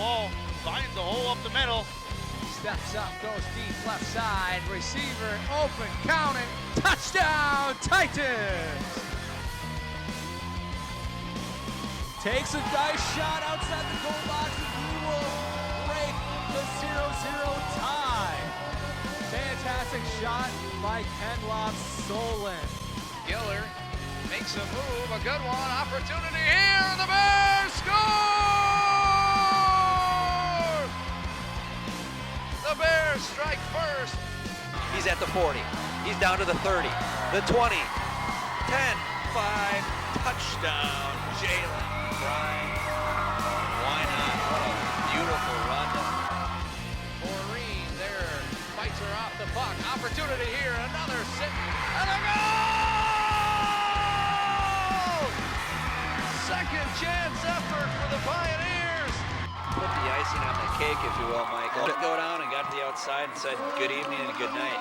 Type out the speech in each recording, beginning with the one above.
ball, finds a hole up the middle. Steps up, goes deep left side, receiver open, counting, touchdown Titans! Takes a nice shot outside the goal box and he will break the 0-0 tie. Fantastic shot by Kenloff Solon. Giller makes a move, a good one, opportunity here, the Bears score! The Bears strike first. He's at the 40, he's down to the 30, the 20, 10, 5, touchdown, Jalen Bryant. Why not? What a beautiful run. Maureen there, fights her off the puck, opportunity here, another sit, and a goal! Second chance effort for the Pioneers. Put the icing on the cake, if you will, Michael. Go down and got to the outside and said good evening and good night.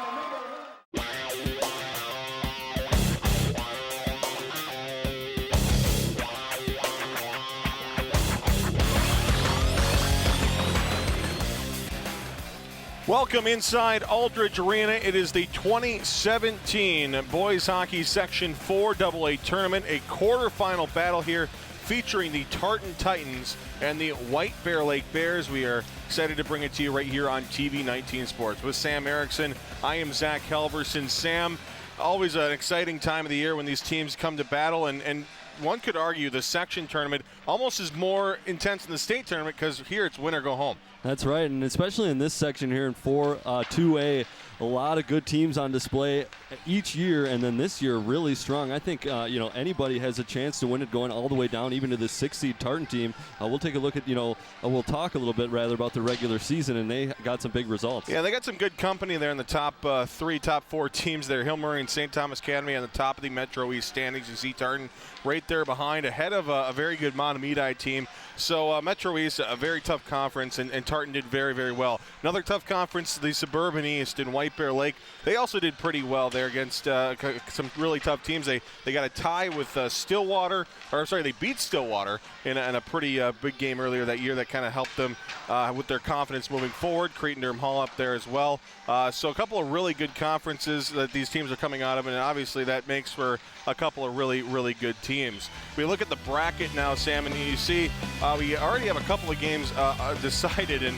Welcome inside Aldridge Arena. It is the 2017 Boys Hockey Section 4 AA Tournament, a quarterfinal battle here featuring the Tartan Titans and the White Bear Lake Bears. We are excited to bring it to you right here on TV 19 Sports. With Sam Erickson, I am Zach Halverson. Sam, always an exciting time of the year when these teams come to battle, and one could argue the section tournament almost is more intense than the state tournament because here it's win or go home. That's right, and especially in this section here in 2A, a lot of good teams on display each year, and then this year really strong. I think anybody has a chance to win it going all the way down even to the 6-seed Tartan team. We'll take a look at, we'll talk a little bit rather about the regular season, and they got some big results. Yeah, they got some good company there in the top top four teams there. Hill Murray and St. Thomas Academy on the top of the Metro East standings. You see Tartan right there behind, ahead of a very good Montemedi team. So Metro East, a very tough conference, and Tartan did very, very well. Another tough conference, the Suburban East and White Bear Lake. They also did pretty well there against some really tough teams. They got a tie with Stillwater, they beat Stillwater in a pretty big game earlier that year that kind of helped them with their confidence moving forward. Cretin-Derham Hall up there as well. So a couple of really good conferences that these teams are coming out of, and obviously that makes for a couple of really, really good teams. We look at the bracket now, Sam, and you see we already have a couple of games decided, and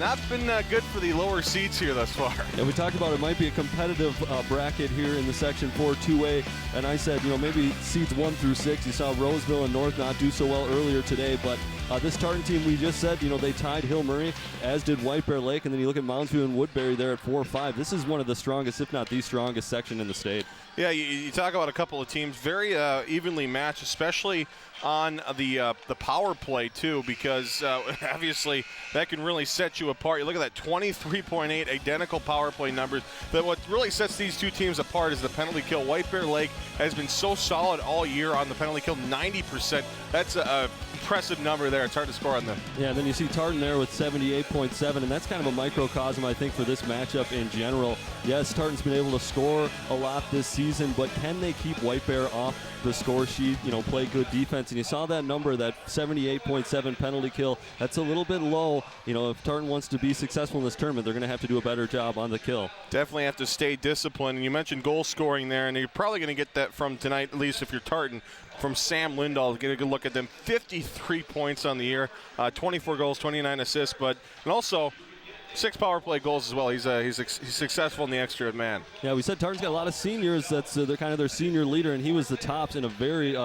that's been good for the lower seeds here thus far. Yeah, we talked about it might be a competitive bracket here in the Section 4 2A, and I said, maybe seeds 1 through 6. You saw Roseville and North not do so well earlier today, but this Tartan team, we just said, they tied Hill Murray, as did White Bear Lake, and then you look at Moundsview and Woodbury there at 4-5. This is one of the strongest, if not the strongest section in the state. Yeah, you talk about a couple of teams very evenly matched, especially on the power play too, because obviously that can really set you apart. You look at that 23.8 identical power play numbers. But what really sets these two teams apart is the penalty kill. White Bear Lake has been so solid all year on the penalty kill, 90%. That's a impressive number there. It's hard to score on them. Yeah, then you see Tartan there with 78.7, and that's kind of a microcosm, I think, for this matchup in general. Yes, Tartan's been able to score a lot this season, but can they keep White Bear off the score sheet, play good defense? And you saw that number, that 78.7 penalty kill. That's a little bit low. If Tartan wants to be successful in this tournament, they're going to have to do a better job on the kill. Definitely have to stay disciplined. And you mentioned goal scoring there, and you're probably going to get that from tonight, at least if you're Tartan, from Sam Lindahl. Get a good look at them. 53 points on the year, 24 goals, 29 assists, and also 6 power play goals as well. He's successful in the extra man. Yeah, we said Tartan's got a lot of seniors. That's they're kind of their senior leader, and he was the tops in a very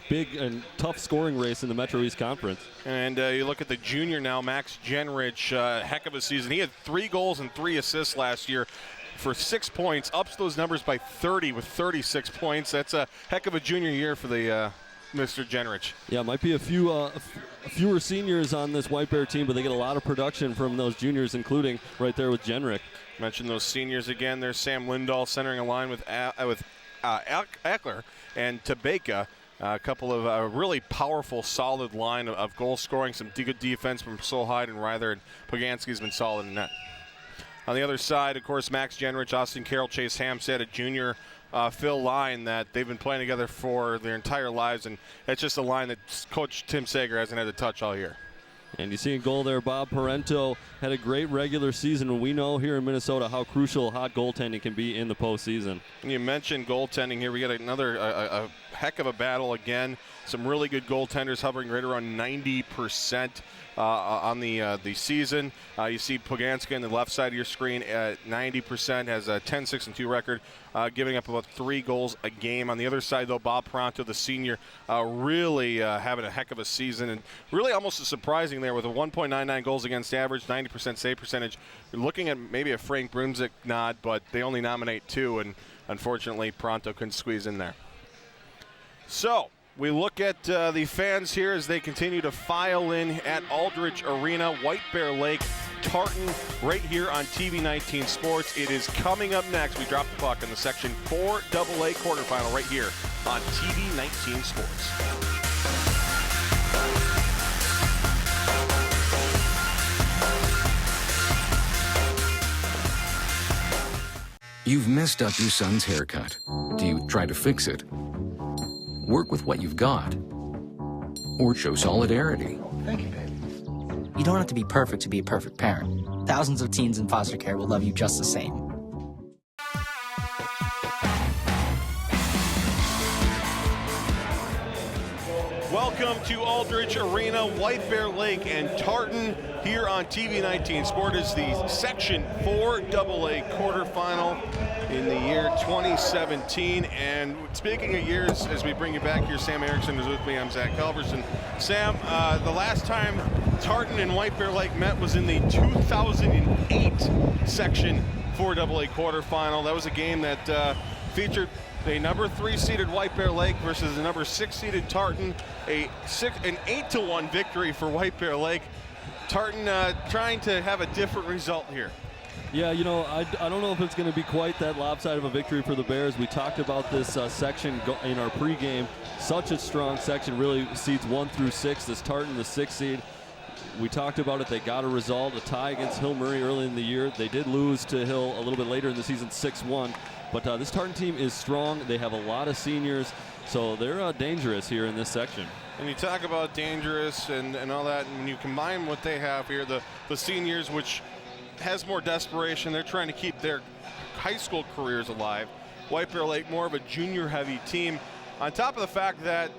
big and tough scoring race in the Metro East Conference. And you look at the junior now, Max Genrich, heck of a season. He had 3 goals and 3 assists last year for 6 points, ups those numbers by 30 with 36 points. That's a heck of a junior year for the Mr. Genrich. Yeah, might be a fewer seniors on this White Bear team, but they get a lot of production from those juniors, including right there with Genrich. Mention those seniors again. There's Sam Lindahl centering a line with Eckler and Tabeka. A couple of really powerful, solid line of goal scoring. Some good defense from Solheide and Ryther, and Poganski's been solid in net. On the other side, of course, Max Genrich, Austin Carroll, Chase Hamstead, a junior Phil line that they've been playing together for their entire lives, and it's just a line that Coach Tim Sager hasn't had to touch all year. And you see a goal there, Bob Parento had a great regular season, and we know here in Minnesota how crucial hot goaltending can be in the postseason. And you mentioned goaltending here. We got another a heck of a battle again. Some really good goaltenders hovering right around 90% on the season. You see Poganska on the left side of your screen at 90%, has a 10-6-2 record, giving up about 3 goals a game. On the other side, though, Bob Pronto, the senior, really having a heck of a season, and really almost surprising there with a 1.99 goals against average, 90% save percentage. You're looking at maybe a Frank Brunzik nod, but they only nominate 2, and unfortunately Pronto couldn't squeeze in there. So we look at the fans here as they continue to file in at Aldrich Arena, White Bear Lake, Tartan, right here on TV 19 Sports. It is coming up next. We drop the puck in the Section 4 AA quarterfinal right here on TV 19 Sports. You've messed up your son's haircut. Do you try to fix it? Work with what you've got? Or show solidarity? Thank you, baby. You don't have to be perfect to be a perfect parent. Thousands of teens in foster care will love you just the same. Welcome to Aldrich Arena, White Bear Lake, and Tartan here on TV 19 Sport is the Section 4 AA quarterfinal in the year 2017. And speaking of years, as we bring you back here, Sam Erickson is with me. I'm Zach Culverson. Sam, the last time Tartan and White Bear Lake met was in the 2008 Section 4 AA quarterfinal. That was a game that featured a number 3 seeded White Bear Lake versus a number 6 seeded Tartan. An 8-1 victory for White Bear Lake. Tartan trying to have a different result here. Yeah, you know, I don't know if it's going to be quite that lopsided of a victory for the Bears. We talked about this section in our pregame. Such a strong section, really seeds 1 through 6. This Tartan, the 6th seed. We talked about it. They got a result, a tie against Hill Murray early in the year. They did lose to Hill a little bit later in the season, 6-1. But this Tartan team is strong. They have a lot of seniors, so they're dangerous here in this section. And you talk about dangerous and all that, and when you combine what they have here, the seniors, which has more desperation, they're trying to keep their high school careers alive. White Bear Lake, more of a junior-heavy team. On top of the fact that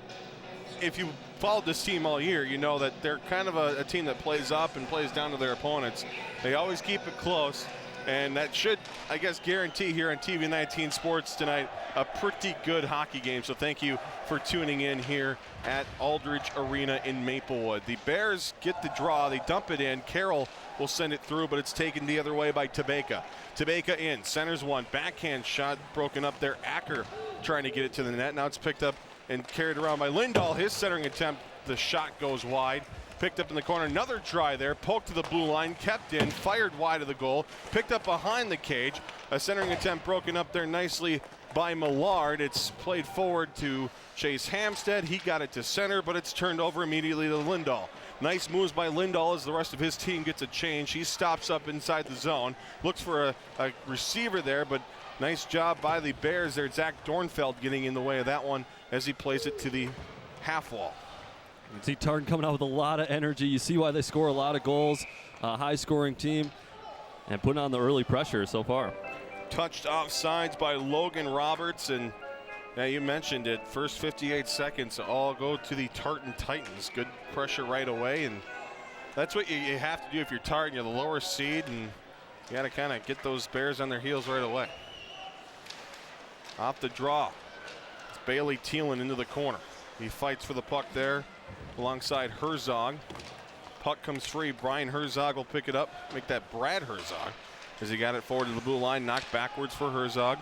if you followed this team all year, you know that they're kind of a team that plays up and plays down to their opponents. They always keep it close. And that should, I guess, guarantee here on TV 19 Sports tonight a pretty good hockey game. So thank you for tuning in here at Aldrich Arena in Maplewood. The Bears get the draw. They dump it in. Carroll will send it through, but it's taken the other way by Tabeka. Tabeka in. Centers one. Backhand shot broken up there. Acker trying to get it to the net. Now it's picked up and carried around by Lindahl. His centering attempt, the shot goes wide. Picked up in the corner, another try there, poked to the blue line, kept in, fired wide of the goal, picked up behind the cage. A centering attempt broken up there nicely by Millard. It's played forward to Chase Hamstead. He got it to center, but it's turned over immediately to Lindahl. Nice moves by Lindahl as the rest of his team gets a change. He stops up inside the zone, looks for a receiver there, but nice job by the Bears there. Zach Dornfeld getting in the way of that one as he plays it to the half wall. You see Tartan coming out with a lot of energy. You see why they score a lot of goals. A high-scoring team and putting on the early pressure so far. Touched offsides by Logan Roberts, and yeah, you mentioned it. First 58 seconds all go to the Tartan Titans. Good pressure right away, and that's what you have to do if you're Tartan. You're the lower seed, and you got to kind of get those Bears on their heels right away. Off the draw, it's Bailey Thielen into the corner. He fights for the puck there alongside Herzog. Puck comes free. Brian Herzog will pick it up, make that Brad Herzog as he got it forward to the blue line, knocked backwards for Herzog.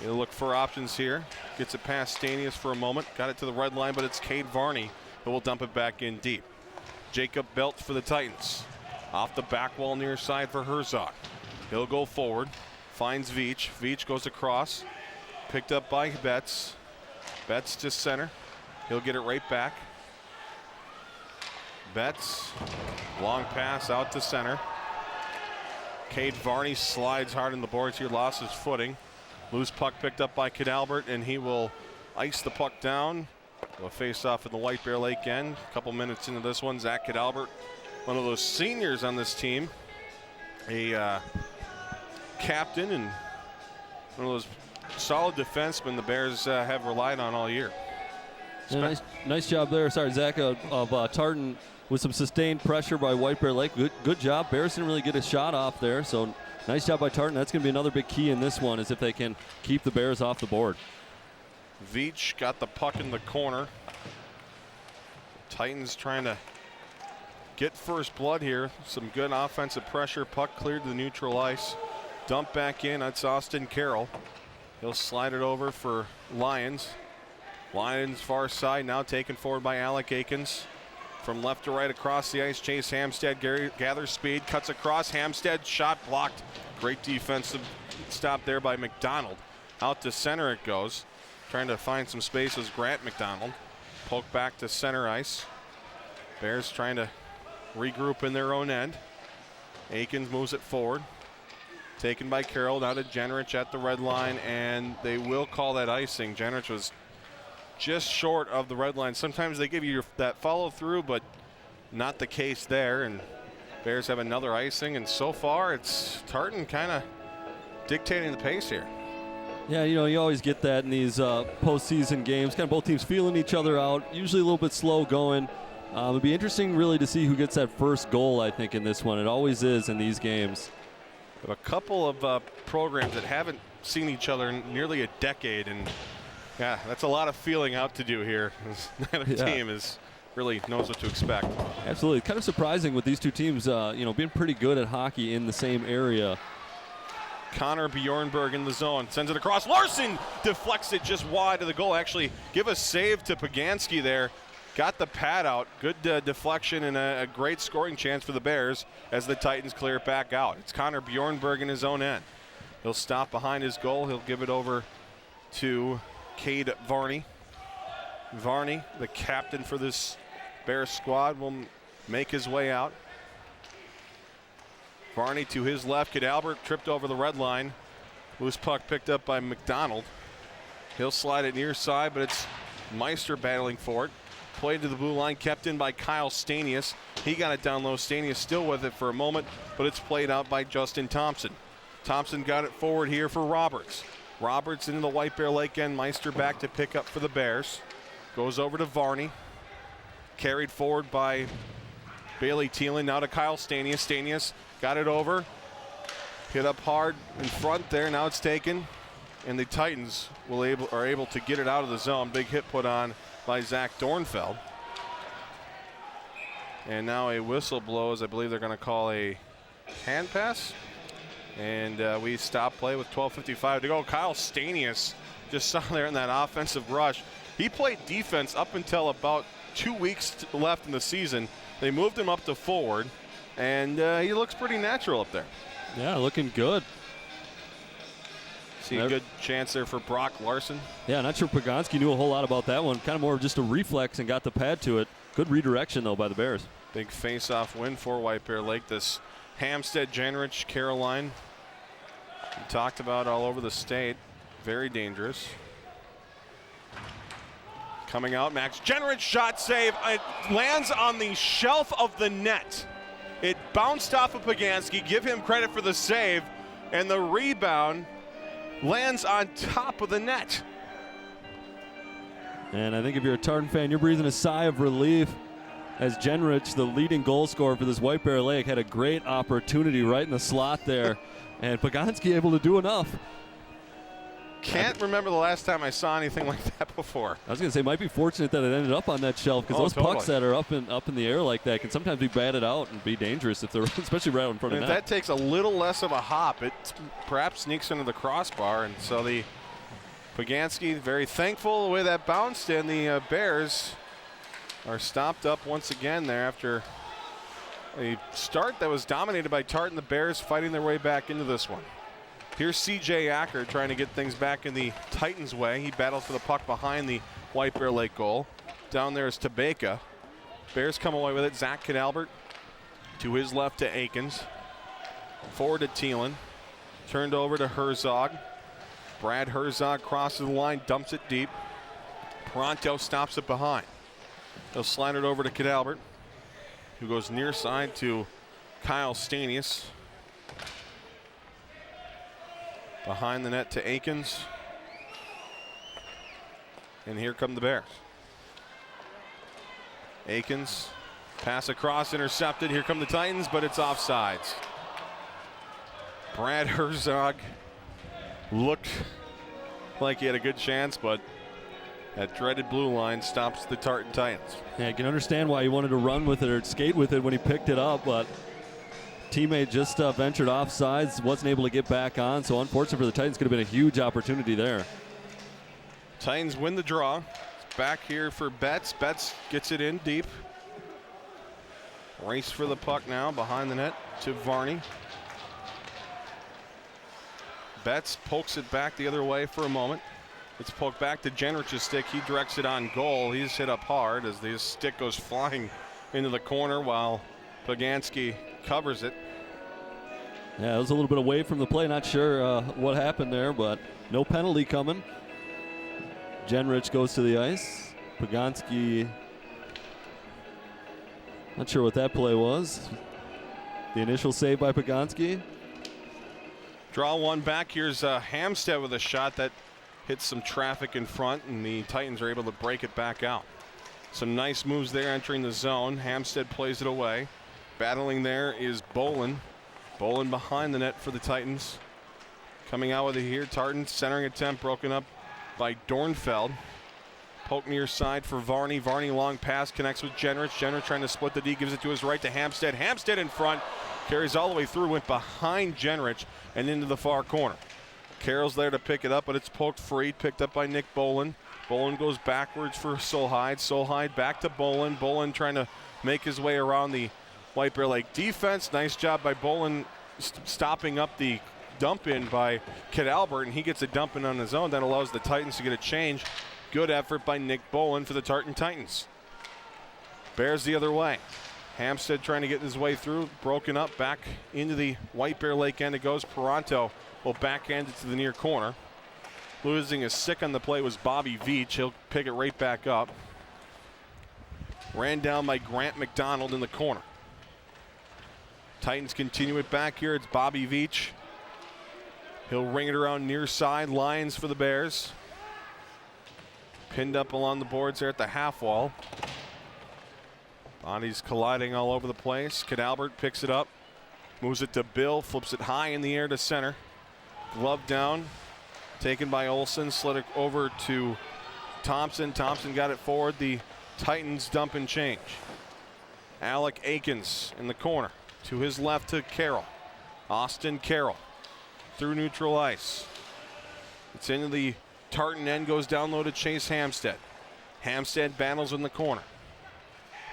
He'll look for options here. Gets it past Stanius for a moment. Got it to the red line, but it's Cade Varney who will dump it back in deep. Jacob Belt for the Titans. Off the back wall near side for Herzog. He'll go forward. Finds Veach. Veach goes across. Picked up by Betts. Betts to center. He'll get it right back. Betts. Long pass out to center. Cade Varney slides hard in the boards here. Lost his footing. Loose puck picked up by Cadalbert, and he will ice the puck down We'll face off in the White Bear Lake end. A couple minutes into this one, Zach Cadalbert, one of those seniors on this team, a captain and one of those solid defensemen the Bears have relied on all year. Yeah, nice job there. Sorry, Zach, of Tartan with some sustained pressure by White Bear Lake. Good job. Bears didn't really get a shot off there, so nice job by Tartan. That's going to be another big key in this one, is if they can keep the Bears off the board. Veach got the puck in the corner. Titans trying to get first blood here. Some good offensive pressure. Puck cleared to the neutral ice. Dump back in. That's Austin Carroll. He'll slide it over for Lions. Lions far side now taken forward by Alec Akins. From left to right across the ice, Chase Hamstead gathers speed, cuts across. Hamstead shot blocked. Great defensive stop there by McDonald. Out to center it goes. Trying to find some space was Grant McDonald. Poke back to center ice. Bears trying to regroup in their own end. Akins moves it forward. Taken by Carroll, now to Jenrich at the red line, and they will call that icing. Jenrich was just short of the red line. Sometimes they give you that follow through, but not the case there, and Bears have another icing, and so far it's Tartan kind of dictating the pace here. Yeah, you know, you always get that in these postseason games. Kind of both teams feeling each other out, usually a little bit slow going. It'd be interesting really to see who gets that first goal, I think, in this one. It always is in these games. We have a couple of programs that haven't seen each other in nearly a decade, and yeah, that's a lot of feeling out to do here. Neither team really knows what to expect. Absolutely. Kind of surprising with these two teams, you know, being pretty good at hockey in the same area. Connor Bjornberg in the zone, sends it across. Larson deflects it just wide of the goal. Actually, give a save to Paganski there. Got the pad out. Good deflection and a great scoring chance for the Bears as the Titans clear it back out. It's Connor Bjornberg in his own end. He'll stop behind his goal. He'll give it over to Cade Varney. Varney, the captain for this Bears squad, will make his way out. Varney to his left. Cadalbert tripped over the red line. Loose puck picked up by McDonald. He'll slide it near side, but it's Meister battling for it. Played to the blue line, kept in by Kyle Stanius. He got it down low. Stanius still with it for a moment, but it's played out by Justin Thompson. Thompson got it forward here for Roberts. Roberts into the White Bear Lake end. Meister back to pick up for the Bears. Goes over to Varney. Carried forward by Bailey Thielen. Now to Kyle Stanius. Stanius got it over. Hit up hard in front there. Now it's taken. And the Titans are able to get it out of the zone. Big hit put on by Zach Dornfeld. And now a whistle blows. I believe they're going to call a hand pass. And we stop play with 12:55 to go. Kyle Stanius just saw there in that offensive rush. He played defense up until about 2 weeks left in the season. They moved him up to forward, and he looks pretty natural up there. Yeah, looking good. See a good chance there for Brock Larson. Yeah, not sure Paganski knew a whole lot about that one. Kind of more of just a reflex and got the pad to it. Good redirection, though, by the Bears. Big face-off win for White Bear Lake. This Hamstead, Jenrich, Caroline, we talked about all over the state. Very dangerous. Coming out, Max Jenrich, shot save. It lands on the shelf of the net. It bounced off of Paganski. Give him credit for the save. And the rebound lands on top of the net. And I think if you're a Tartan fan, you're breathing a sigh of relief as Jenrich, the leading goal scorer for this White Bear Lake, had a great opportunity right in the slot there. And Paganski able to do enough. Can't remember the last time I saw anything like that before. I was going to say, might be fortunate that it ended up on that shelf, because those pucks that are up in the air like that can sometimes be batted out and be dangerous if they're especially right in front of net. net. If that takes a little less of a hop, it perhaps sneaks into the crossbar, and so the Paganski very thankful the way that bounced, and the Bears are stopped up once again there after a start that was dominated by Tartan. The Bears fighting their way back into this one. Here's C.J. Acker trying to get things back in the Titans' way. He battles for the puck behind the White Bear Lake goal. Down there is Tabeka. Bears come away with it. Zach Cadalbert to his left to Akins. Forward to Thielen. Turned over to Herzog. Brad Herzog crosses the line, dumps it deep. Paranto stops it behind. He'll slide it over to Cadalbert, who goes near side to Kyle Stanius. Behind the net to Akins. And here come the Bears. Akins, pass across, intercepted. Here come the Titans, but it's offsides. Brad Herzog looked like he had a good chance, but that dreaded blue line stops the Tartan Titans. Yeah, I can understand why he wanted to run with it or skate with it when he picked it up, but teammate just ventured offsides, wasn't able to get back on, so unfortunately for the Titans, could have been a huge opportunity there. Titans win the draw. It's back here for Betts. Betts gets it in deep. Race for the puck now behind the net to Varney. Betts pokes it back the other way for a moment. It's poked back to Jenrich's stick. He directs it on goal. He's hit up hard as his stick goes flying into the corner while Paganski covers it. Yeah, it was a little bit away from the play. Not sure what happened there, but no penalty coming. Jenrich goes to the ice. Paganski, not sure what that play was. The initial save by Paganski. Draw one back. Here's Hamstead with a shot that hits some traffic in front, and the Titans are able to break it back out. Some nice moves there entering the zone. Hamstead plays it away. Battling there is Bolin. Bolin behind the net for the Titans. Coming out with it here. Tartan centering attempt broken up by Dornfeld. Poke near side for Varney. Varney long pass connects with Jenrich. Jenrich trying to split the D, gives it to his right to Hamstead. Hamstead in front, carries all the way through, went behind Jenrich and into the far corner. Carroll's there to pick it up, but it's poked free, picked up by Nick Bolin. Bolin goes backwards for Solheim. Solheim back to Bolin. Bolin trying to make his way around the White Bear Lake defense. Nice job by Bolin stopping up the dump in by Cadalbert, and he gets a dump in on his own. That allows the Titans to get a change. Good effort by Nick Bolin for the Tartan Titans. Bears the other way. Hamstead trying to get his way through, broken up, back into the White Bear Lake end it goes. Paranto will backhand it to the near corner. Losing his stick on the play was Bobby Veach. He'll pick it right back up. Ran down by Grant McDonald in the corner. Titans continue it back here. It's Bobby Veach. He'll ring it around near side. Lions for the Bears. Pinned up along the boards there at the half wall. Bodies colliding all over the place. Cadalbert picks it up. Moves it to Bill. Flips it high in the air to center. Glove down. Taken by Olsen. Slid it over to Thompson. Thompson got it forward. The Titans dump and change. Alec Akins in the corner. To his left to Carroll. Austin Carroll. Through neutral ice. It's into the Tartan end, goes down low to Chase Hamstead. Hamstead battles in the corner.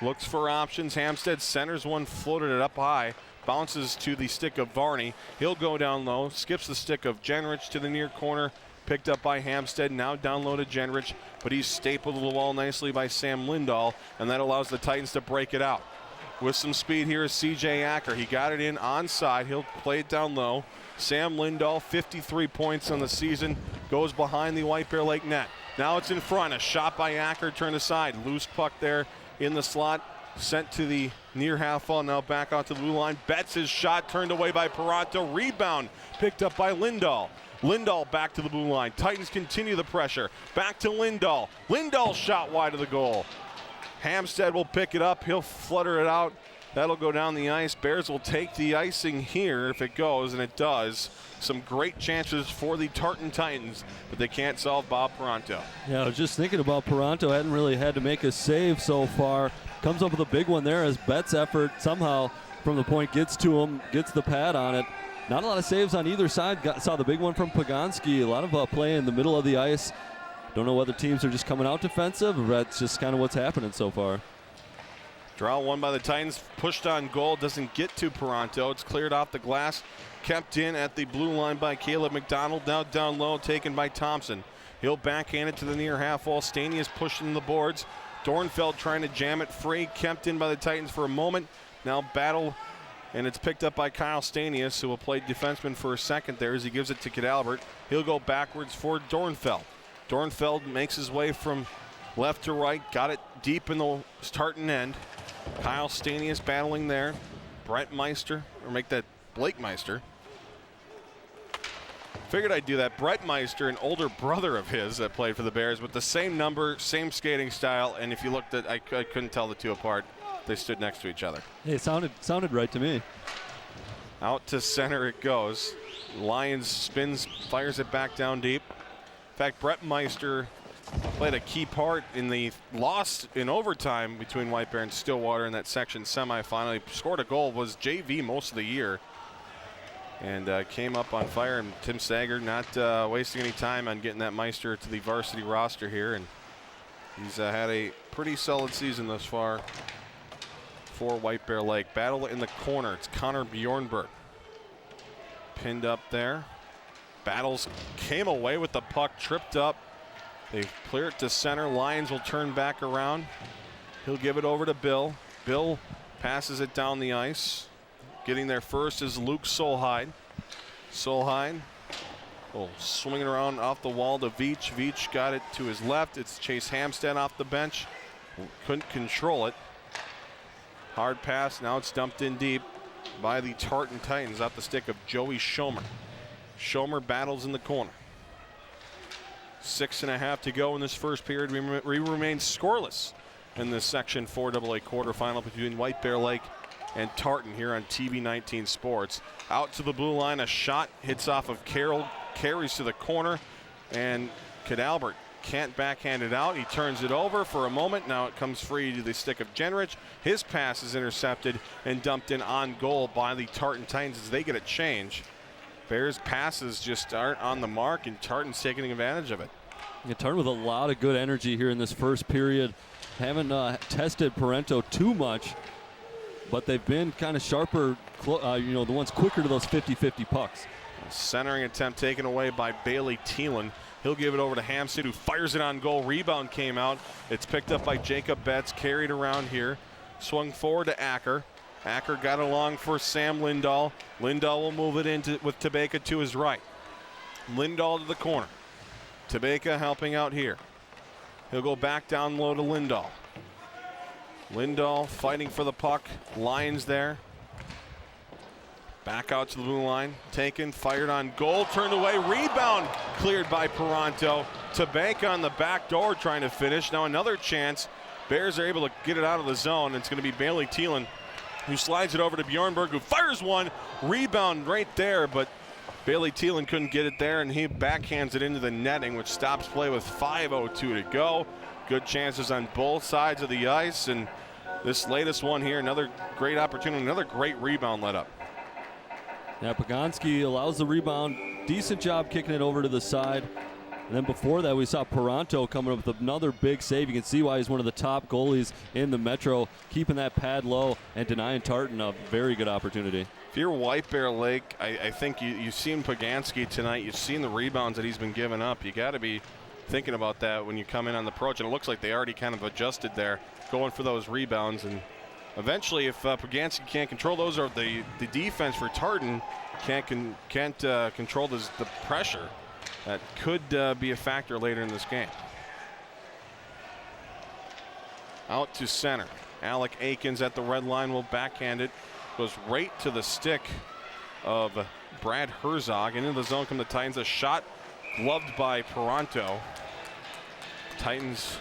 Looks for options. Hamstead centers one, floated it up high. Bounces to the stick of Varney. He'll go down low. Skips the stick of Jenrich to the near corner. Picked up by Hamstead. Now down low to Jenrich. But he's stapled to the wall nicely by Sam Lindahl. And that allows the Titans to break it out. With some speed here is CJ Acker. He got it in onside. He'll play it down low. Sam Lindahl, 53 points on the season, goes behind the White Bear Lake net. Now it's in front. A shot by Acker, turned aside. Loose puck there in the slot. Sent to the near half wall. Now back out to the blue line. Betts his shot, turned away by Paranto. Rebound picked up by Lindahl. Lindahl back to the blue line. Titans continue the pressure. Back to Lindahl. Lindahl shot wide of the goal. Hamstead will pick it up. He'll flutter it out. That'll go down the ice. Bears will take the icing here if it goes, and it does. Some great chances for the Tartan Titans, but they can't solve Bob Paranto. Yeah, I was just thinking about Paranto. Hadn't really had to make a save so far. Comes up with a big one there as Betts' effort somehow from the point gets to him, gets the pad on it. Not a lot of saves on either side. Saw the big one from Paganski. A lot of play in the middle of the ice. Don't know whether teams are just coming out defensive or that's just kind of what's happening so far. Draw one by the Titans, pushed on goal, doesn't get to Paranto. It's cleared off the glass, kept in at the blue line by Caleb McDonald. Now down low, taken by Thompson. He'll backhand it to the near half wall. Staney is pushing the boards. Dornfeld trying to jam it free, kept in by the Titans for a moment. Now battle, and it's picked up by Kyle Stanius, who will play defenseman for a second there as he gives it to Cadalbert. He'll go backwards for Dornfeld. Dornfeld makes his way from left to right, got it deep in the Tartan end. Kyle Stanius battling there. Brett Meister, or make that Blake Meister. Figured I'd do that. Brett Meister, an older brother of his that played for the Bears, with the same number, same skating style, and if you looked at, I couldn't tell the two apart. They stood next to each other. Hey, it sounded right to me. Out to center it goes. Lyons spins, fires it back down deep. In fact, Brett Meister played a key part in the loss in overtime between White Bear and Stillwater in that section semifinal. He scored a goal, was JV most of the year, and came up on fire. And Tim Sager not wasting any time on getting that Meister to the varsity roster here, and he's had a pretty solid season thus far for White Bear Lake. Battle in the corner. It's Connor Bjornberg pinned up there. Battles came away with the puck, tripped up. They clear it to center. Lions will turn back around. He'll give it over to Bill. Bill passes it down the ice. Getting there first is Luke Solheim. Solheim swinging around off the wall to Veach. Veach got it to his left. It's Chase Hamstead off the bench. Couldn't control it. Hard pass. Now it's dumped in deep by the Tartan Titans off the stick of Joey Schomer. Schomer battles in the corner. 6.5 to go in this first period. We remain scoreless in this Section 4AA quarterfinal between White Bear Lake and Tartan here on TV 19 Sports. Out to the blue line, a shot hits off of Carroll, carries to the corner, and Cadalbert can't backhand it out. He turns it over for a moment. Now it comes free to the stick of Jenrich. His pass is intercepted and dumped in on goal by the Tartan Titans as they get a change. Bears passes just aren't on the mark, and Tartan's taking advantage of it. Yeah, Tartan with a lot of good energy here in this first period. Haven't tested Parento too much, but they've been kind of sharper, the ones quicker to those 50-50 pucks. Centering attempt taken away by Bailey Thielen. He'll give it over to Hamstead, who fires it on goal. Rebound came out. It's picked up by Jacob Betts, carried around here. Swung forward to Acker. Acker got along for Sam Lindahl. Lindahl will move it in with Tabeka to his right. Lindahl to the corner. Tabeka helping out here. He'll go back down low to Lindahl. Lindahl fighting for the puck. Lions there. Back out to the blue line. Taken, fired on goal, turned away. Rebound cleared by Paranto. Tabeka on the back door trying to finish. Now another chance. Bears are able to get it out of the zone. It's going to be Bailey Thielen who slides it over to Bjornberg, who fires one. Rebound right there, but Bailey Thielen couldn't get it there, and he backhands it into the netting, which stops play with 5:02 to go. Good chances on both sides of the ice, and this latest one here, another great opportunity, another great rebound let up. Yeah, Paganski allows the rebound. Decent job kicking it over to the side. And then before that, we saw Paranto coming up with another big save. You can see why he's one of the top goalies in the Metro, keeping that pad low and denying Tartan a very good opportunity. If you're White Bear Lake, I think you've seen Paganski tonight. You've seen the rebounds that he's been giving up. You got to be thinking about that when you come in on the approach. And it looks like they already kind of adjusted there, going for those rebounds. And eventually, if Paganski can't control those, or the defense for Tartan can't control the pressure, that could be a factor later in this game. Out to center. Alec Akins at the red line will backhand it. Goes right to the stick of Brad Herzog. Into the zone come the Titans. A shot gloved by Paranto. Titans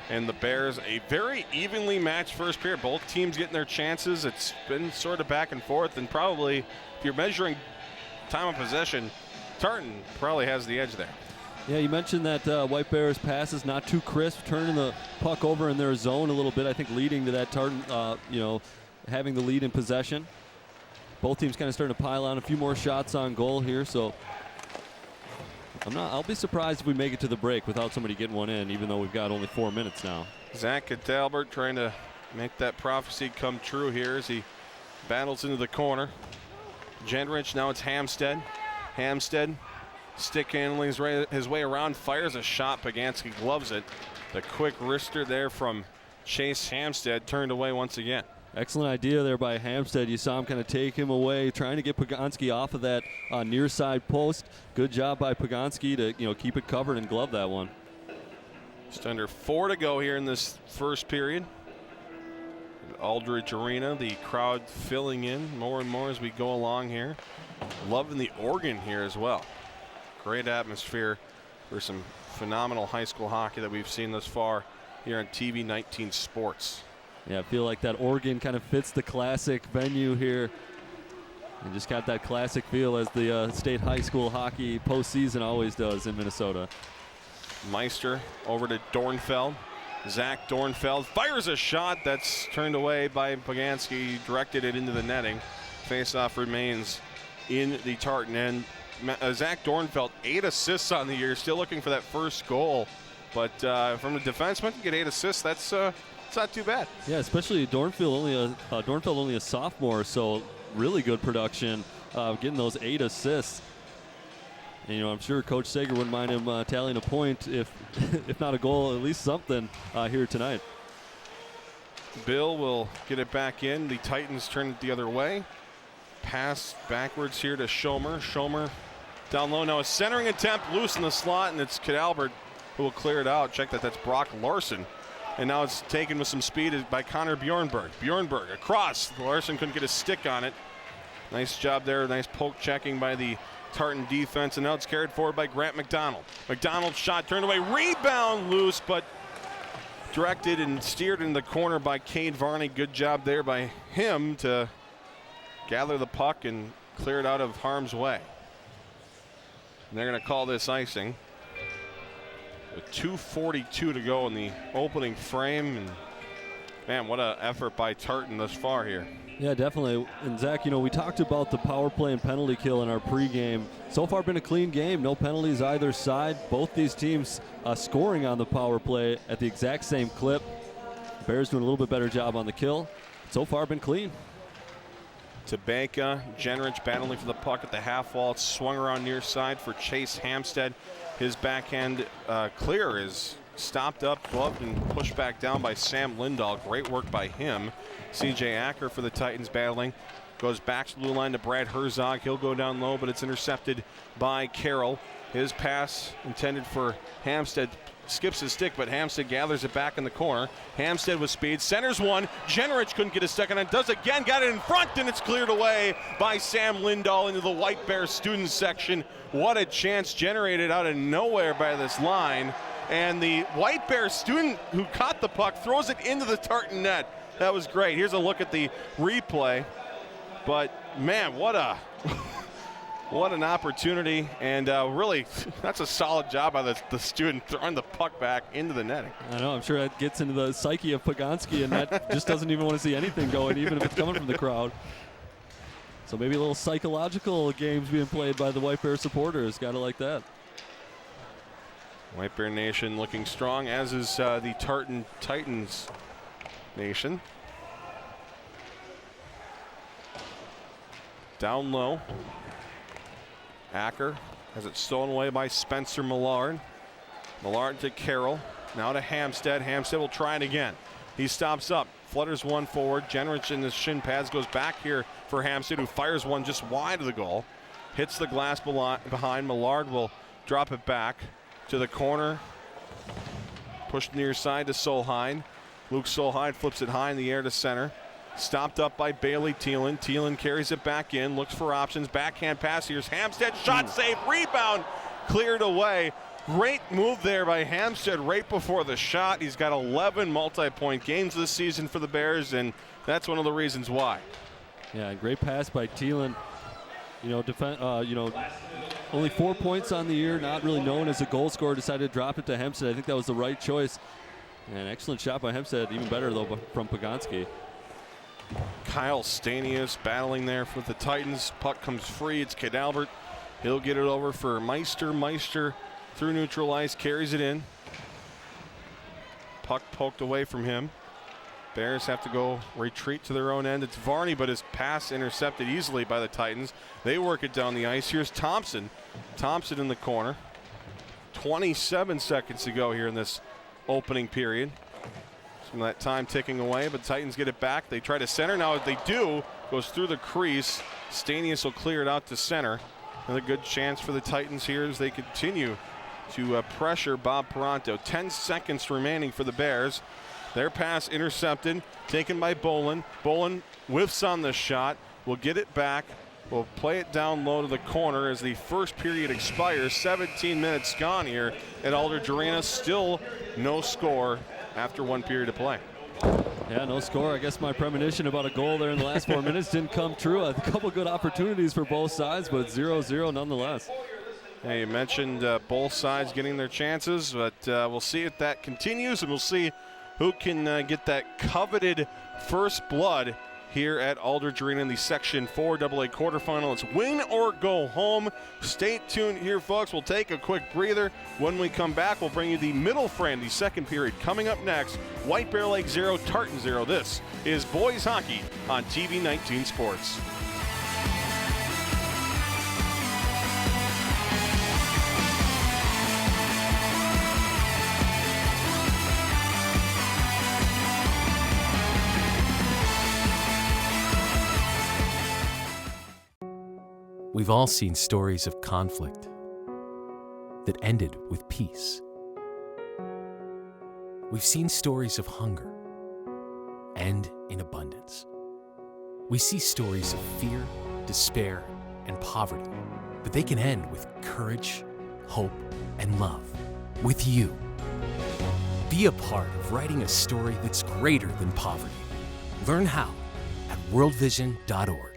and the Bears, a very evenly matched first period. Both teams getting their chances. It's been sort of back and forth, and probably, if you're measuring time of possession, Tartan probably has the edge there. Yeah, you mentioned that White Bears pass is not too crisp, turning the puck over in their zone a little bit, I think leading to that Tartan, having the lead in possession. Both teams kind of starting to pile on a few more shots on goal here, so I'll be surprised if we make it to the break without somebody getting one in, even though we've got only 4 minutes now. Zach Catalbert trying to make that prophecy come true here as he battles into the corner. Jenrich, now it's Hamstead. Hamstead, stick handling his way around, fires a shot. Paganski gloves it. The quick wrister there from Chase Hamstead turned away once again. Excellent idea there by Hamstead. You saw him kind of take him away, trying to get Paganski off of that near side post. Good job by Paganski to keep it covered and glove that one. Just under 4 to go here in this first period. At Aldridge Arena, the crowd filling in more and more as we go along here. Loving the organ here as well. Great atmosphere for some phenomenal high school hockey that we've seen thus far here on TV 19 Sports. Yeah, I feel like that organ kind of fits the classic venue here. And just got that classic feel as the state high school hockey postseason always does in Minnesota. Meister over to Dornfeld. Zach Dornfeld fires a shot that's turned away by Paganski. Directed it into the netting. Faceoff remains in the Tartan end. Zach Dornfeld, 8 assists on the year. Still looking for that first goal. But from a defenseman to get 8 assists, that's it's not too bad. Yeah, especially Dornfeld only a sophomore, so really good production, getting those 8 assists. And, I'm sure Coach Sager wouldn't mind him tallying a point, if not a goal, at least something here tonight. Bill will get it back in. The Titans turn it the other way. Pass backwards here to Schomer. Schomer down low. Now a centering attempt loose in the slot, and it's Cadalbert who will clear it out. Check that. That's Brock Larson. And now it's taken with some speed by Connor Bjornberg. Bjornberg across. Larson couldn't get a stick on it. Nice job there. Nice poke checking by the Tartan defense. And now it's carried forward by Grant McDonald. McDonald's shot turned away. Rebound loose, but directed and steered in the corner by Cade Varney. Good job there by him to gather the puck and clear it out of harm's way. And they're going to call this icing. With 2:42 to go in the opening frame. And man, what an effort by Tartan thus far here. Yeah, definitely. And Zach, we talked about the power play and penalty kill in our pregame. So far been a clean game, no penalties either side. Both these teams scoring on the power play at the exact same clip. Bears doing a little bit better job on the kill. So far been clean. Tabanka, Jenrich battling for the puck at the half wall. It's swung around near side for Chase Hampstead. His backhand clear is stopped up, gloved, and pushed back down by Sam Lindahl. Great work by him. CJ Acker for the Titans battling. Goes back to the blue line to Brad Herzog. He'll go down low, but it's intercepted by Carroll. His pass intended for Hampstead. Skips his stick, but Hampstead gathers it back in the corner. Hampstead with speed, centers one. Jenrich couldn't get a second on, does again, got it in front, and it's cleared away by Sam Lindahl into the White Bear student section. What a chance generated out of nowhere by this line. And the White Bear student who caught the puck throws it into the Tartan net. That was great. Here's a look at the replay. But man, what an opportunity, and really, that's a solid job by the student throwing the puck back into the netting. I know, I'm sure that gets into the psyche of Paganski, and that just doesn't even want to see anything going, even if it's coming from the crowd. So maybe a little psychological games being played by the White Bear supporters. Gotta like that. White Bear Nation looking strong, as is the Tartan Titans Nation. Down low. Acker has it stolen away by Spencer Millard. Millard to Carroll. Now to Hampstead. Hampstead will try it again. He stops up. Flutters one forward. Jenrich in the shin pads goes back here for Hampstead, who fires one just wide of the goal. Hits the glass behind. Millard will drop it back to the corner. Pushed near side to Solheim. Luke Solheim flips it high in the air to center. Stopped up by Bailey Thielen. Thielen carries it back in, looks for options. Backhand pass. Here's Hampstead. Shot save. Rebound. Cleared away. Great move there by Hampstead right before the shot. He's got 11 multi-point games this season for the Bears, and that's one of the reasons why. Yeah, great pass by Thielen. Only 4 points on the year, not really known as a goal scorer, decided to drop it to Hampstead. I think that was the right choice. And excellent shot by Hampstead, even better, though, from Paganski. Kyle Stanius battling there for the Titans. Puck comes free. It's Cadalbert. He'll get it over for Meister. Meister through neutral ice, carries it in. Puck poked away from him. Bears have to go retreat to their own end. It's Varney, but his pass intercepted easily by the Titans. They work it down the ice. Here's Thompson. Thompson in the corner. 27 seconds to go here in this opening period. Some of that time ticking away, but Titans get it back. They try to center. Now they do. Goes through the crease. Stanius will clear it out to center. Another good chance for the Titans here as they continue to pressure Bob Peranto. 10 seconds remaining for the Bears. Their pass intercepted, taken by Bolin. Bolin whiffs on the shot. Will get it back. Will play it down low to the corner as the first period expires. 17 minutes gone here at Aldridge Arena. Still no score after 1 period of play. Yeah, no score. I guess my premonition about a goal there in the last 4 minutes didn't come true. A couple good opportunities for both sides, but it's 0-0 nonetheless. Hey, you mentioned both sides getting their chances, but we'll see if that continues, and we'll see who can get that coveted first blood here at Aldridge Arena in the Section 4 AA quarterfinal. It's win or go home. Stay tuned here, folks. We'll take a quick breather. When we come back, we'll bring you the middle frame, the second period. Coming up next, White Bear Lake 0, Tartan 0. This is boys hockey on TV 19 Sports. We've all seen stories of conflict that ended with peace. We've seen stories of hunger end in abundance. We see stories of fear, despair, and poverty, but they can end with courage, hope, and love. With you. Be a part of writing a story that's greater than poverty. Learn how at worldvision.org.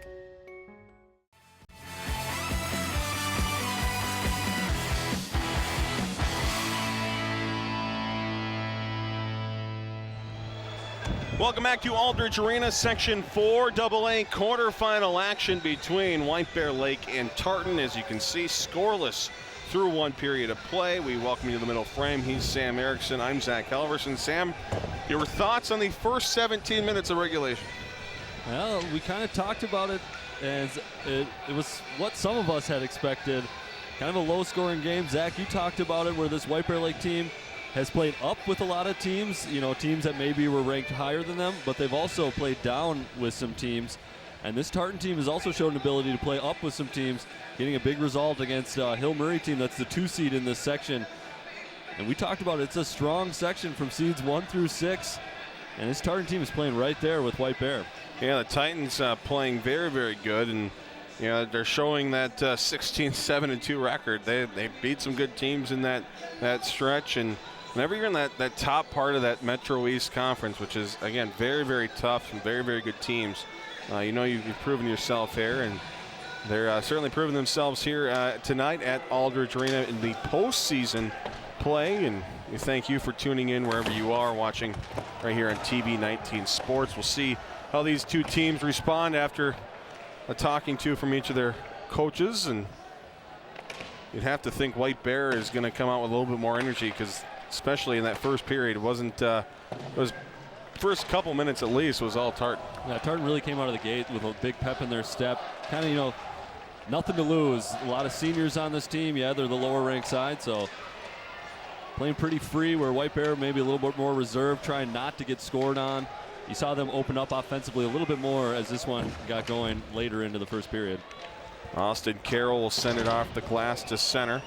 Welcome back to Aldridge Arena, Section 4 AA quarterfinal action between White Bear Lake and Tartan. As you can see, scoreless through 1 period of play. We welcome you to the middle frame. He's Sam Erickson. I'm Zach Halverson. Sam, your thoughts on the first 17 minutes of regulation? Well, we kind of talked about it as it was what some of us had expected. Kind of a low-scoring game. Zach, you talked about it where this White Bear Lake team has played up with a lot of teams, you know, teams that maybe were ranked higher than them, but they've also played down with some teams. And this Tartan team has also shown an ability to play up with some teams, getting a big result against Hill Murray team that's the 2 seed in this section. And we talked about it, it's a strong section from seeds 1 through 6. And this Tartan team is playing right there with White Bear. Yeah, the Titans playing very, very good, and you know, they're showing that 16-7-2 record. They beat some good teams in that stretch, and whenever you're in that top part of that Metro East Conference, which is, again, very, very tough and very, very good teams, you know you've proven yourself here, and they're certainly proving themselves here tonight at Aldridge Arena in the postseason play. And we thank you for tuning in wherever you are watching right here on TV 19 Sports. We'll see how these two teams respond after a talking to from each of their coaches, and you'd have to think White Bear is going to come out with a little bit more energy, because especially in that first period, it was first couple minutes at least was all Tartan. Yeah, Tartan really came out of the gate with a big pep in their step. Kind of, you know, nothing to lose. A lot of seniors on this team. Yeah, they're the lower ranked side, so playing pretty free, where White Bear maybe a little bit more reserved, trying not to get scored on. You saw them open up offensively a little bit more as this one got going later into the first period. Austin Carroll will send it off the glass to center.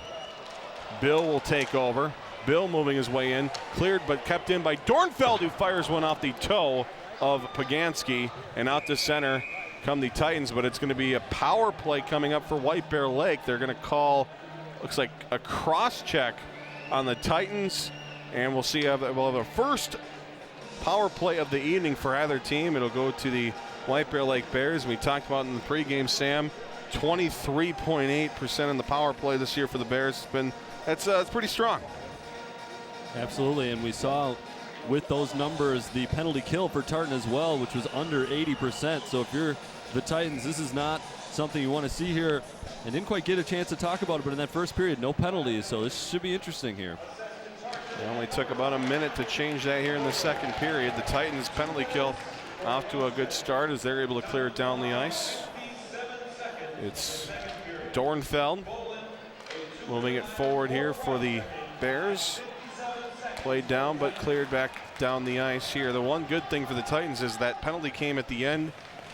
Bill will take over. Bill moving his way in, cleared but kept in by Dornfeld, who fires one off the toe of Pagansky, and out to center come the Titans, but it's going to be a power play coming up for White Bear Lake. They're going to call, looks like a cross check on the Titans, and we'll see, we'll have a first power play of the evening for either team. It'll go to the White Bear Lake Bears. We talked about in the pregame, Sam, 23.8% on the power play this year for the Bears. It's pretty strong. Absolutely, and we saw with those numbers the penalty kill for Tartan as well, which was under 80%. So if you're the Titans, this is not something you want to see here. And didn't quite get a chance to talk about it, but in that first period, no penalties, so this should be interesting here. It only took about a minute to change that here in the second period. The Titans penalty kill off to a good start as they're able to clear it down the ice. It's Dornfeld moving it forward here for the Bears. Played down but cleared back down the ice here. The one good thing for the Titans is that penalty came at the end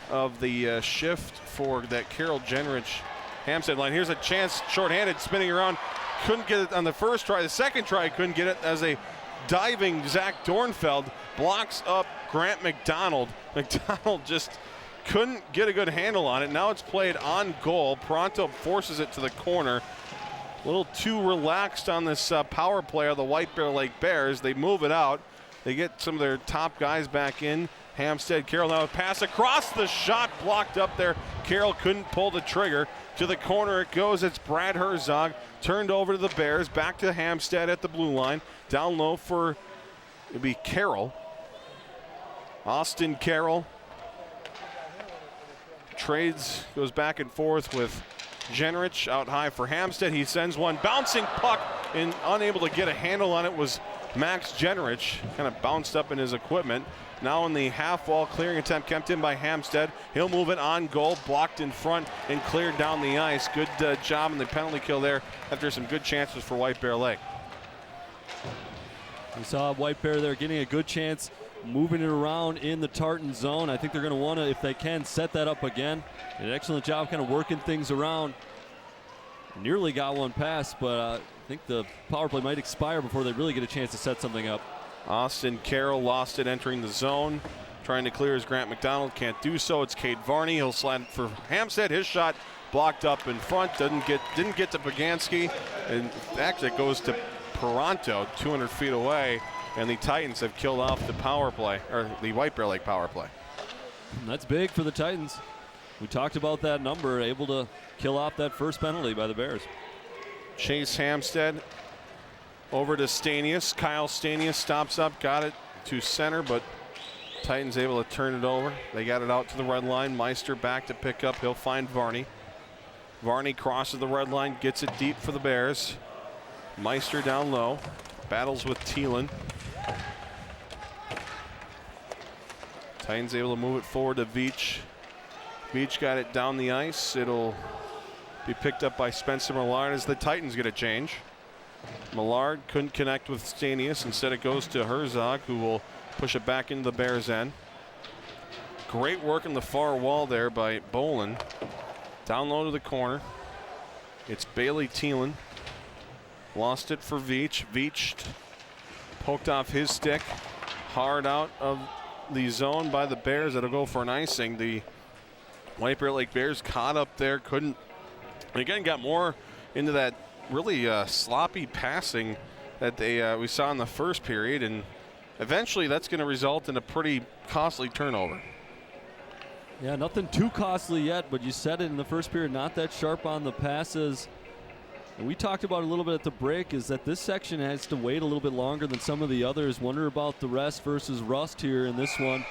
of the shift for that Carroll Jenrich Hampstead line. Here's a chance, shorthanded, spinning around. couldn't get it on the first try. The second try, couldn't get it as a diving Zach Dornfeld blocks up Grant McDonald. McDonald just couldn't get a good handle on it. Now it's played on goal. Pronto forces it to the corner. A little too relaxed on this power play of the White Bear Lake Bears. They move it out. They get some of their top guys back in. Hampstead, Carroll now a pass across, the shot blocked up there. Carroll couldn't pull the trigger. To the corner it goes. It's Brad Herzog. Turned over to the Bears. Back to Hampstead at the blue line. Down low for, it'll be Carroll. Austin Carroll. Trades, goes back and forth with Jenrich out high for Hampstead. He sends one bouncing puck and unable to get a handle on it was Max Jenrich. Kind of bounced up in his equipment. Now in the half wall clearing attempt kept in by Hampstead. He'll move it on goal, blocked in front and cleared down the ice. Good job in the penalty kill there after some good chances for White Bear Lake. We saw White Bear there getting a good chance, moving it around in the Tartan zone. I think they're going to want to, if they can, set that up again. An excellent job kind of working things around. Nearly got one pass, but I think the power play might expire before they really get a chance to set something up. Austin Carroll lost it entering the zone. Trying to clear his Grant McDonald, can't do so. It's Cade Varney. He'll slide for Hampstead. His shot blocked up in front. Didn't get to Pagansky. And actually it goes to Pronto 200 feet away. And the Titans have killed off the power play, or the White Bear Lake power play. And that's big for the Titans. We talked about that number, able to kill off that first penalty by the Bears. Chase Hampstead over to Stanius. Kyle Stanius stops up, got it to center, but Titans able to turn it over. They got it out to the red line. Meister back to pick up. He'll find Varney. Varney crosses the red line, gets it deep for the Bears. Meister down low, battles with Thielen. Titans able to move it forward to Veach. Veach got it down the ice. It'll be picked up by Spencer Millard as the Titans get a change. Millard couldn't connect with Stanius. Instead it goes to Herzog, who will push it back into the Bears' end. Great work in the far wall there by Bolin. Down low to the corner. It's Bailey Thielen. Lost it for Veach. Veach poked off his stick. Hard out of the zone by the Bears. That'll go for an icing. The White Bear Lake Bears caught up there. Couldn't. Again, got more into that really sloppy passing that we saw in the first period. And eventually that's going to result in a pretty costly turnover. Yeah, nothing too costly yet, but you said it in the first period, not that sharp on the passes. And we talked about a little bit at the break is that this section has to wait a little bit longer than some of the others. Wonder about the rest versus rust here in this one.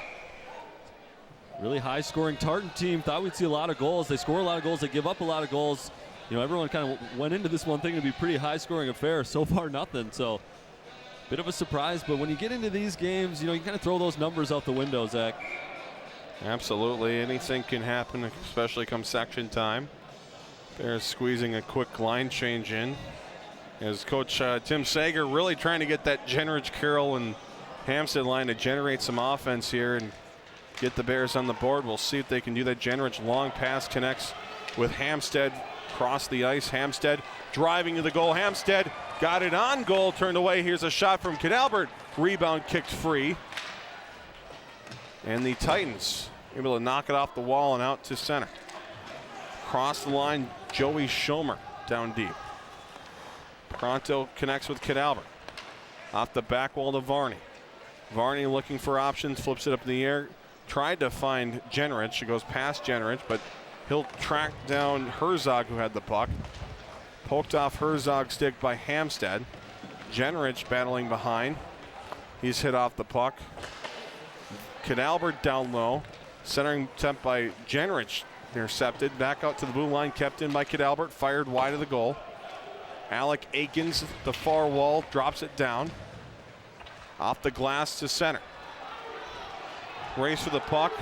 Really high scoring Tartan team. Thought we'd see a lot of goals. They score a lot of goals. They give up a lot of goals. You know, everyone kind of went into this one thing to be a pretty high scoring affair. So far, nothing. So, bit of a surprise. But when you get into these games, you know, you kind of throw those numbers out the window, Zach. Absolutely. Anything can happen, especially come section time. Bears squeezing a quick line change in. As Coach Tim Sager really trying to get that Jenrich, Carroll, and Hampstead line to generate some offense here and get the Bears on the board. We'll see if they can do that. Jenrich long pass connects with Hampstead across the ice. Hampstead driving to the goal. Hampstead got it on goal, turned away. Here's a shot from Cadalbert. Rebound kicked free. And the Titans able to knock it off the wall and out to center. Across the line, Joey Schomer down deep. Pronto connects with Cadalbert. Off the back wall to Varney. Varney looking for options, flips it up in the air. Tried to find Jenrich. It goes past Jenrich, but he'll track down Herzog, who had the puck. Poked off Herzog's stick by Hampstead. Jenrich battling behind. He's hit off the puck. Cadalbert down low. Centering attempt by Jenrich intercepted. Back out to the blue line, kept in by Cadalbert. Fired wide of the goal. Alec Akins, the far wall, drops it down. Off the glass to center. Race for the puck.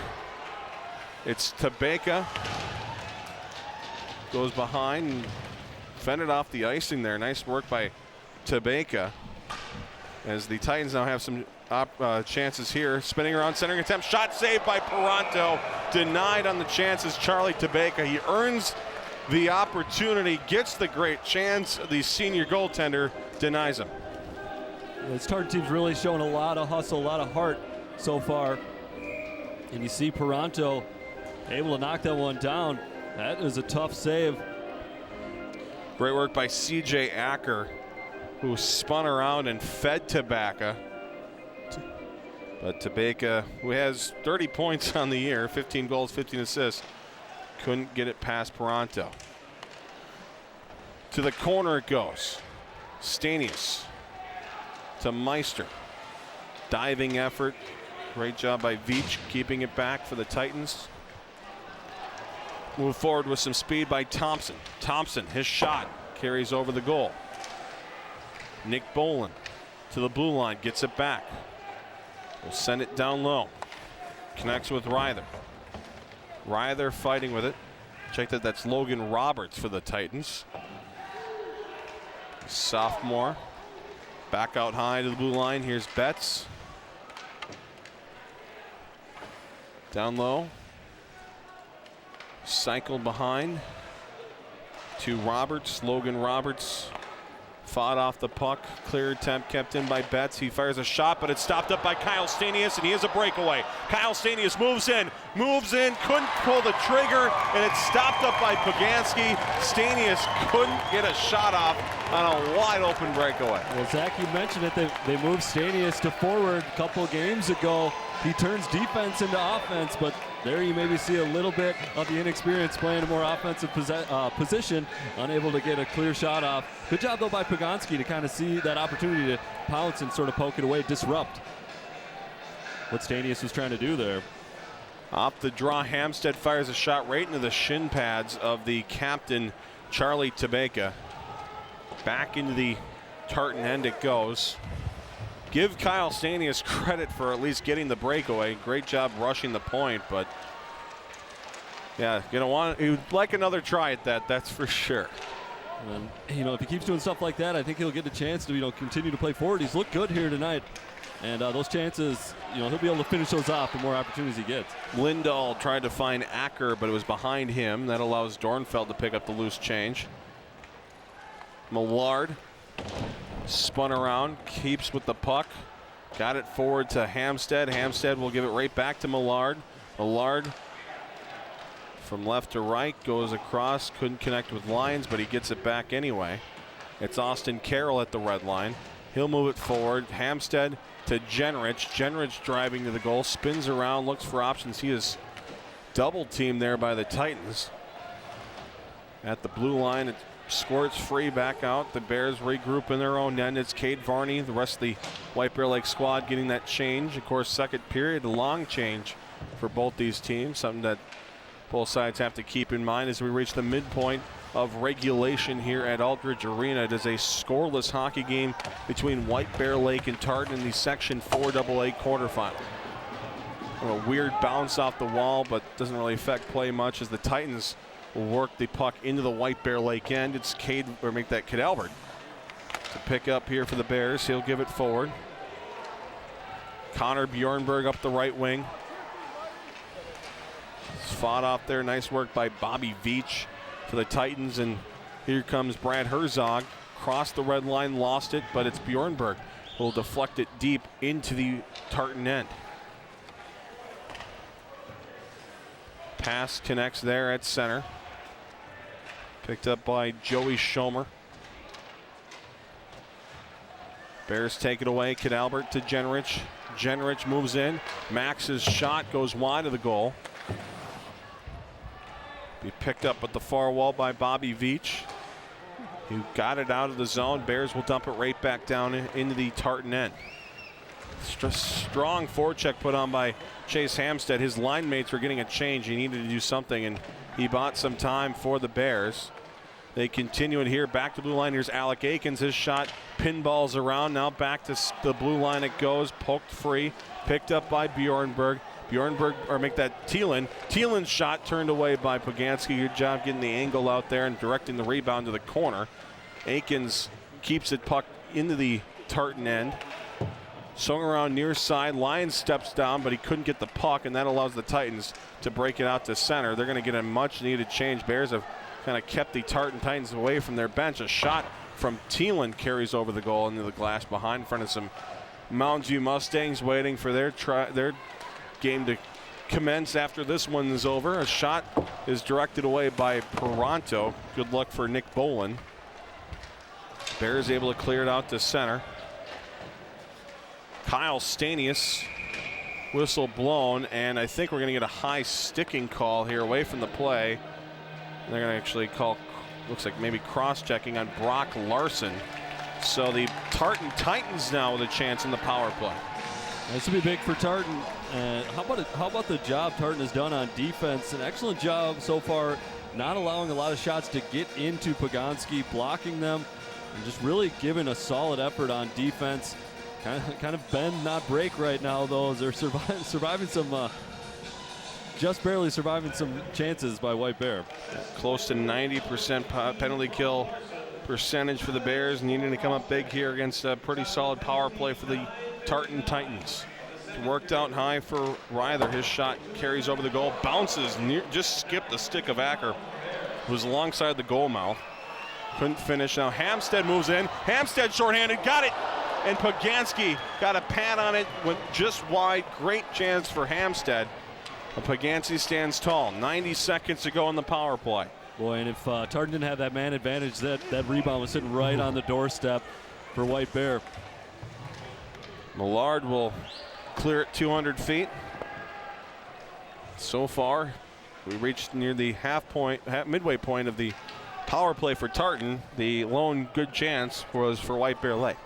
It's Tabeka. Goes behind and fended off the icing there. Nice work by Tabeka. As the Titans now have some chances here. Spinning around, centering attempt. Shot saved by Pronto. Denied on the chances. Charlie Tabeka. He earns the opportunity, gets the great chance. The senior goaltender denies him. This Tartan team's really showing a lot of hustle, a lot of heart so far. And you see Paranto able to knock that one down. That is a tough save. Great work by C.J. Acker, who spun around and fed Tabaka. But Tabaka, who has 30 points on the year, 15 goals, 15 assists, couldn't get it past Paranto. To the corner it goes. Stanius to Meister. Diving effort. Great job by Veach keeping it back for the Titans. Move forward with some speed by Thompson. Thompson, his shot carries over the goal. Nick Bolin to the blue line, gets it back. Will send it down low. Connects with Ryther. Ryther fighting with it. Check that, that's Logan Roberts for the Titans. Sophomore. Back out high to the blue line. Here's Betts. Down low. Cycled behind to Roberts. Logan Roberts fought off the puck. Clear attempt kept in by Betts. He fires a shot, but it's stopped up by Kyle Stanius, and he has a breakaway. Kyle Stanius moves in, couldn't pull the trigger, and it's stopped up by Poganski. Stanius couldn't get a shot off on a wide open breakaway. Well, Zach, you mentioned it. They moved Stanius to forward a couple games ago. He turns defense into offense, but there you maybe see a little bit of the inexperience playing a more offensive position, unable to get a clear shot off. Good job, though, by Poganski to kind of see that opportunity to pounce and sort of poke it away, disrupt what Stanius was trying to do there. Off the draw, Hamstead fires a shot right into the shin pads of the captain, Charlie Tabaka. Back into the Tartan end it goes. Give Kyle Stanius credit for at least getting the breakaway. Great job rushing the point, but yeah, you'd like another try at that, that's for sure. And, if he keeps doing stuff like that, I think he'll get a chance to, continue to play forward. He's looked good here tonight. And those chances, he'll be able to finish those off the more opportunities he gets. Lindahl tried to find Acker, but it was behind him. That allows Dornfeld to pick up the loose change. Millard spun around, keeps with the puck. Got it forward to Hamstead. Hamstead will give it right back to Millard. Millard from left to right goes across. Couldn't connect with Lyons, but he gets it back anyway. It's Austin Carroll at the red line. He'll move it forward. Hamstead to Jenrich. Jenrich driving to the goal. Spins around, looks for options. He is double teamed there by the Titans. At the blue line, it squirts free back out. The Bears regroup in their own end. It's Cade Varney, the rest of the White Bear Lake squad getting that change. Of course, second period, a long change for both these teams. Something that both sides have to keep in mind as we reach the midpoint of regulation here at Aldridge Arena. It is a scoreless hockey game between White Bear Lake and Tartan in the Section 4AA quarterfinal. A weird bounce off the wall, but doesn't really affect play much as the Titans will work the puck into the White Bear Lake end. It's Cade, or make that Kid Albert to pick up here for the Bears. He'll give it forward. Connor Bjornberg up the right wing. It's fought off there. Nice work by Bobby Veach for the Titans. And here comes Brad Herzog. Crossed the red line, lost it, but it's Bjornberg who will deflect it deep into the Tartan end. Pass connects there at center. Picked up by Joey Schomer. Bears take it away. Kid Albert to Jenrich. Jenrich moves in. Max's shot goes wide of the goal. Be picked up at the far wall by Bobby Veach, who got it out of the zone. Bears will dump it right back down into the Tartan end. Strong forecheck put on by Chase Hamstead. His line mates were getting a change. He needed to do something, and he bought some time for the Bears. They continue it here. Back to blue line. Here's Alec Akins. His shot pinballs around. Now back to the blue line it goes. Poked free. Picked up by Bjornberg. Bjornberg, or make that Thielen. Thielen's shot turned away by Poganski. Good job getting the angle out there and directing the rebound to the corner. Akins keeps it puck into the Tartan end. Swung around near side. Lyons steps down, but he couldn't get the puck, and that allows the Titans to break it out to center. They're going to get a much-needed change. Bears have kind of kept the Tartan Titans away from their bench. A shot from Thielen carries over the goal into the glass behind in front of some Mounds View Mustangs waiting for their game to commence after this one is over. A shot is directed away by Peranto. Good luck for Nick Bolin. Bears able to clear it out to center. Kyle Stanius, whistle blown, and I think we're going to get a high sticking call here away from the play. They're going to actually call, looks like maybe cross-checking on Brock Larson. So the Tartan Titans now with a chance in the power play. This will be big for Tartan. How about the job Tartan has done on defense? An excellent job so far, not allowing a lot of shots to get into Paganski, blocking them, and just really giving a solid effort on defense. Kind of bend, not break right now, though, as they're surviving some, just barely surviving some chances by White Bear. Close to 90% penalty kill percentage for the Bears, needing to come up big here against a pretty solid power play for the Tartan Titans. Worked out high for Ryther. His shot carries over the goal, bounces, just skipped the stick of Acker, who was alongside the goal mouth. Couldn't finish. Now Hamstead moves in. Hamstead shorthanded, got it. And Paganski got a pad on it, went just wide. Great chance for Hamstead. But Paganski stands tall. 90 seconds to go in the power play. Boy, and if Tartan didn't have that man advantage, that rebound was sitting right on the doorstep for White Bear. Millard will clear it 200 feet. So far, we reached near the midway point of the power play for Tartan. The lone good chance was for White Bear Lake.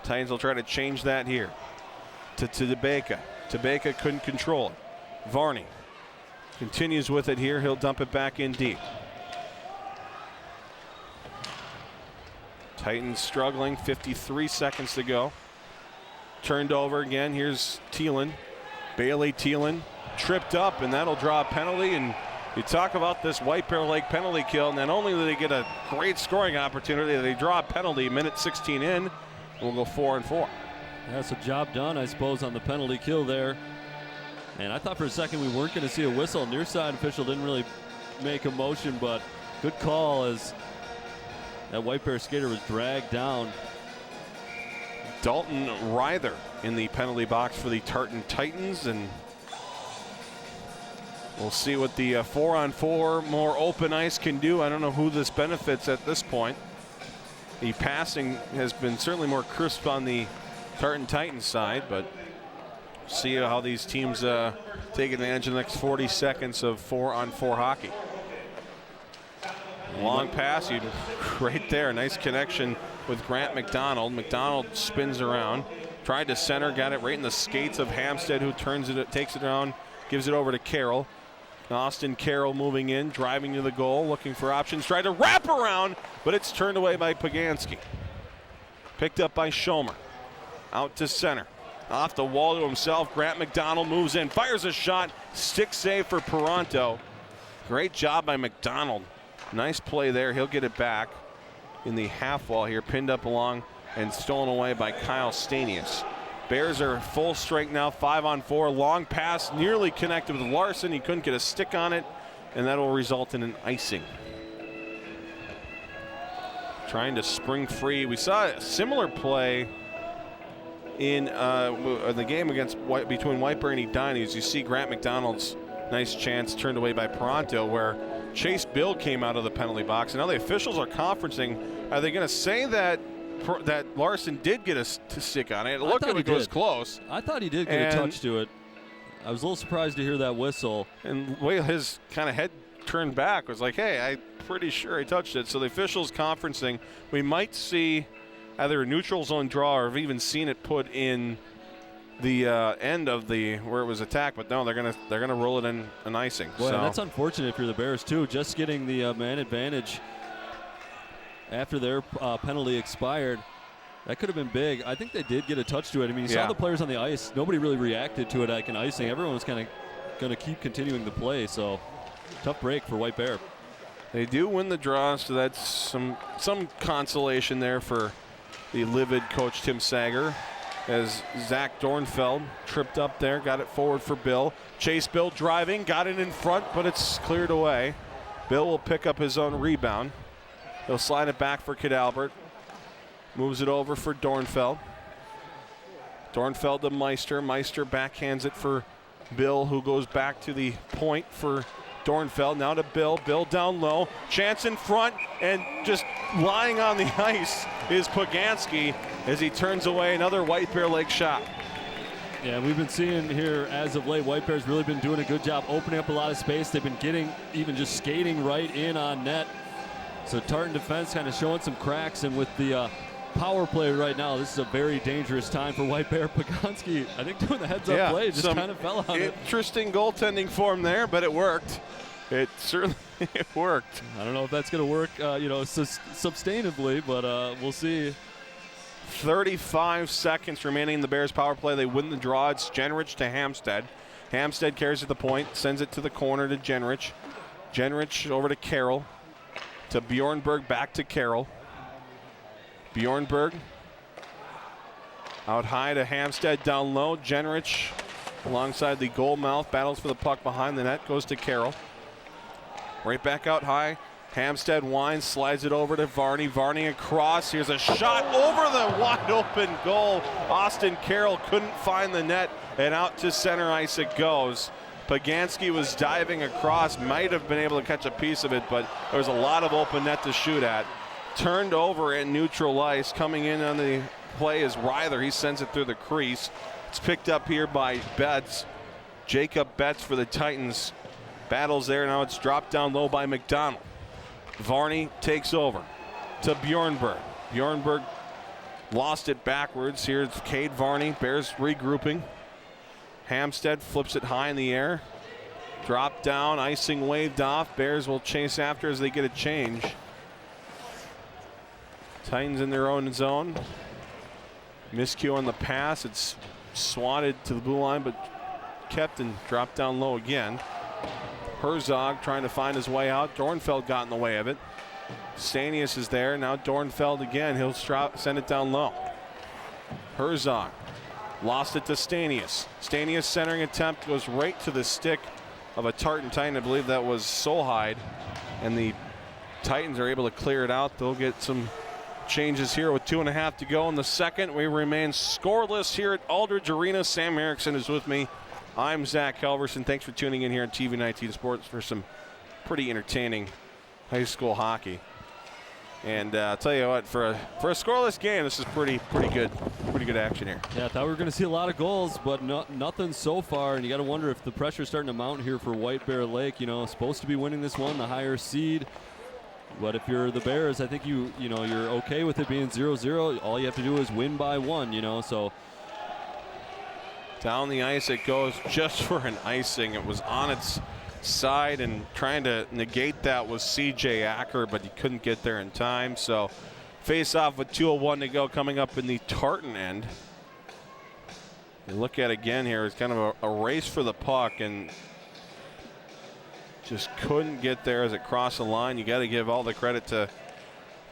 Titans will try to change that here. To Tebeka. Tebeka couldn't control it. Varney continues with it here. He'll dump it back in deep. Titans struggling. 53 seconds to go. Turned over again. Here's Thielen. Bailey Thielen tripped up, and that'll draw a penalty. And you talk about this White Bear Lake penalty kill. Not only do they get a great scoring opportunity, they draw a penalty minute 16 in. We'll go 4-4. That's a job done, I suppose, on the penalty kill there. And I thought for a second we weren't going to see a whistle. Near side official didn't really make a motion, but good call as that White Bear skater was dragged down. Dalton Ryther in the penalty box for the Tartan Titans, and we'll see what the 4-on-4 more open ice can do. I don't know who this benefits at this point. The passing has been certainly more crisp on the Tartan Titans side, but see how these teams take advantage of the next 40 seconds of 4-on-4 hockey. Long pass, right there. Nice connection with Grant McDonald. McDonald spins around, tried to center, got it right in the skates of Hamstead, who takes it around, gives it over to Carroll. Austin Carroll moving in, driving to the goal, looking for options, tried to wrap around, but it's turned away by Paganski. Picked up by Schomer. Out to center. Off the wall to himself. Grant McDonald moves in, fires a shot. Stick save for Peranto. Great job by McDonald. Nice play there. He'll get it back in the half wall here, pinned up along and stolen away by Kyle Stanius. Bears are full strength now, 5-on-4. Long pass, nearly connected with Larson. He couldn't get a stick on it, and that will result in an icing. Trying to spring free. We saw a similar play in the game between White Bear and Edina. As you see Grant McDonald's nice chance turned away by Peranto, where Chase Bill came out of the penalty box. And now the officials are conferencing. Are they going to say that Larson did get a stick on it? It looked like it was close. I thought he did get a touch to it. I was a little surprised to hear that whistle. And the way his kind of head turned back was like, hey, I'm pretty sure he touched it. So the officials conferencing. We might see either a neutral zone draw, or have even seen it put in the end of where it was attacked, but no, they're gonna roll it in an icing. Boy, so that's unfortunate if you're the Bears too. Just getting the man advantage after their penalty expired, that could have been big. I think they did get a touch to it. I mean, you saw the players on the ice. Nobody really reacted to it like an icing. Everyone was kind of going to keep continuing the play. So tough break for White Bear. They do win the draw, so that's some consolation there for the livid coach Tim Sager, as Zach Dornfeld tripped up there, got it forward for Bill. Chase Bill driving, got it in front, but it's cleared away. Bill will pick up his own rebound. He'll slide it back for Cadalbert. Moves it over for Dornfeld. Dornfeld to Meister. Meister backhands it for Bill, who goes back to the point for Dornfeld. Now to Bill. Bill down low. Chance in front, and just lying on the ice is Poganski as he turns away another White Bear Lake shot. Yeah, we've been seeing here as of late, White Bear's really been doing a good job opening up a lot of space. They've been getting, even just skating right in on net. So Tartan defense kind of showing some cracks, and with the power play right now, this is a very dangerous time for White Bear. Poganski, I think, doing the heads-up play, just kind of fell on it. Interesting goaltending form there, but it worked. It certainly worked. I don't know if that's going to work, sustainably, but we'll see. 35 seconds remaining in the Bears power play. They win the draw. It's Jenrich to Hamstead. Hamstead carries at the point, sends it to the corner to Jenrich. Jenrich over to Carroll. To Bjornberg, back to Carroll. Bjornberg out high to Hamstead, down low. Jenrich alongside the goal mouth, battles for the puck behind the net, goes to Carroll. Right back out high. Hamstead winds, slides it over to Varney. Varney across. Here's a shot over the wide open goal. Austin Carroll couldn't find the net, and out to center ice it goes. Poganski was diving across, might have been able to catch a piece of it, but there was a lot of open net to shoot at. Turned over in neutral ice. Coming in on the play is Ryther. He sends it through the crease. It's picked up here by Betts. Jacob Betts for the Titans. Battles there. Now it's dropped down low by McDonald. Varney takes over to Bjornberg. Bjornberg lost it backwards. Here's Cade Varney. Bears regrouping. Hamstead flips it high in the air. Drop down, icing waved off. Bears will chase after as they get a change. Titans in their own zone. Miscue on the pass. It's swatted to the blue line, but kept and dropped down low again. Herzog trying to find his way out. Dornfeld got in the way of it. Stanius is there. Now Dornfeld again. He'll send it down low. Herzog lost it to Stanius. Stanius centering attempt goes right to the stick of a Tartan Titan. I believe that was Solheide. And the Titans are able to clear it out. They'll get some changes here with 2.5 to go in the second. We remain scoreless here at Aldridge Arena. Sam Erickson is with me. I'm Zach Halverson. Thanks for tuning in here on TV 19 Sports for some pretty entertaining high school hockey. And I'll tell you what, for a scoreless game, this is pretty good action here. Yeah, I thought we were going to see a lot of goals, but nothing so far. And you got to wonder if the pressure's starting to mount here for White Bear Lake. You know, supposed to be winning this one, the higher seed. But if you're the Bears, I think you're okay with it being 0-0. All you have to do is win by 1. You know, so. Down the ice it goes just for an icing. It was on its side, and trying to negate that was C.J. Acker, but he couldn't get there in time. So face off with 2:01 to go coming up in the Tartan end. You look at it again here, it's kind of a race for the puck, and just couldn't get there as it crossed the line. You got to give all the credit to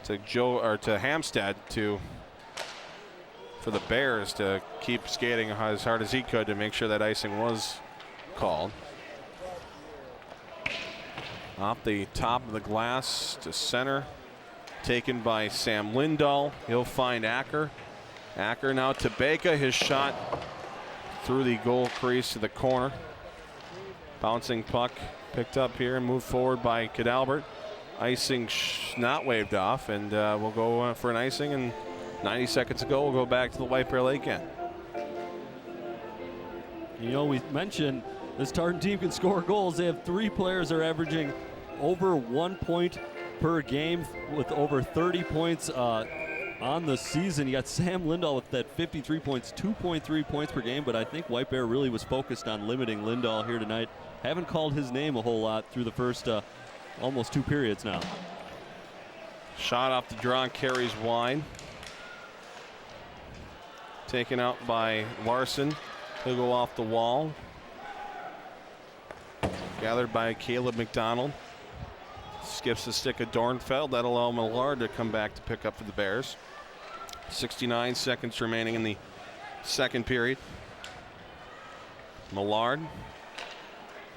Hamstead for the Bears to keep skating as hard as he could to make sure that icing was called. Off the top of the glass to center, taken by Sam Lindahl. He'll find Acker. Acker now to Beka. His shot through the goal crease to the corner. Bouncing puck picked up here and moved forward by Cadalbert. Icing not waved off, and we'll go for an icing, and 90 seconds ago, we'll go back to the White Bear Lake end. You know, we mentioned this Tartan team can score goals. They have 3 players that are averaging over 1 point per game with over 30 points on the season. You got Sam Lindahl with that 53 points, 2.3 points per game, but I think White Bear really was focused on limiting Lindahl here tonight. Haven't called his name a whole lot through the first almost 2 periods now. Shot off the draw and carries wide. Taken out by Larson. He'll go off the wall. Gathered by Caleb McDonald. Skips the stick of Dornfeld. That'll allow Millard to come back to pick up for the Bears. 69 seconds remaining in the second period. Millard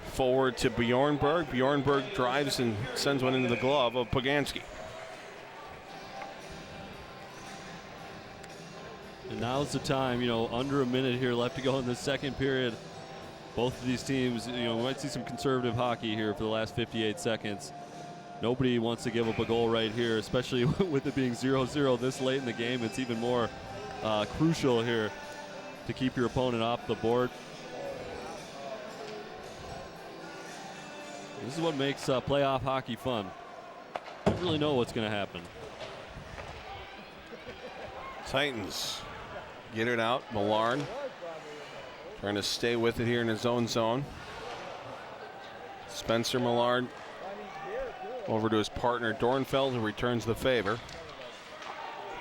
Forward to Bjornberg. Bjornberg drives and sends one into the glove of Poganski. And now's the time, under a minute here left to go in the second period. Both of these teams, we might see some conservative hockey here for the last 58 seconds. Nobody wants to give up a goal right here, especially with it being 0-0 this late in the game. It's even more crucial here to keep your opponent off the board. This is what makes playoff hockey fun. You don't really know what's going to happen. Titans get it out. Millard trying to stay with it here in his own zone. Spencer Millard over to his partner Dornfeld, who returns the favor.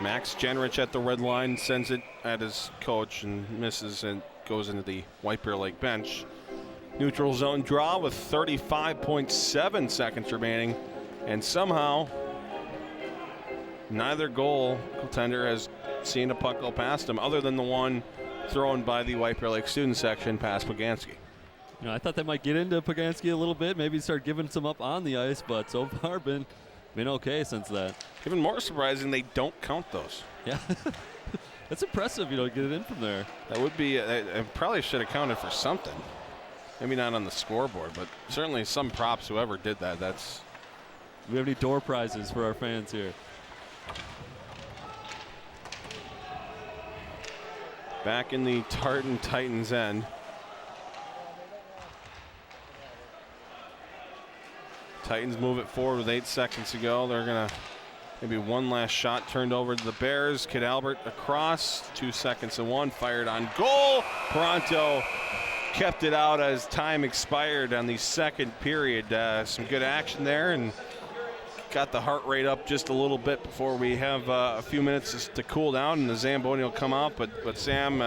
Max Jenrich at the red line sends it at his coach and misses and goes into the White Bear Lake bench. Neutral zone draw with 35.7 seconds remaining, and somehow neither goaltender has seen a puck go past him other than the one thrown by the White Bear Lake student section past Poganski. I thought that might get into Poganski a little bit, maybe start giving some up on the ice, but so far been okay since that. Even more surprising, they don't count those. Yeah, that's impressive, to get it in from there. That would be, I probably should have counted for something. Maybe not on the scoreboard, but certainly some props, whoever did that, that's. Do we have any door prizes for our fans here? Back in the Tartan Titans end. Titans move it forward with 8 seconds to go. They're going to maybe one last shot turned over to the Bears. Kid Albert across, 2 seconds and one, fired on goal. Pronto kept it out as time expired on the second period. Some good action there and got the heart rate up just a little bit before we have a few minutes to cool down and the Zamboni will come out. But Sam,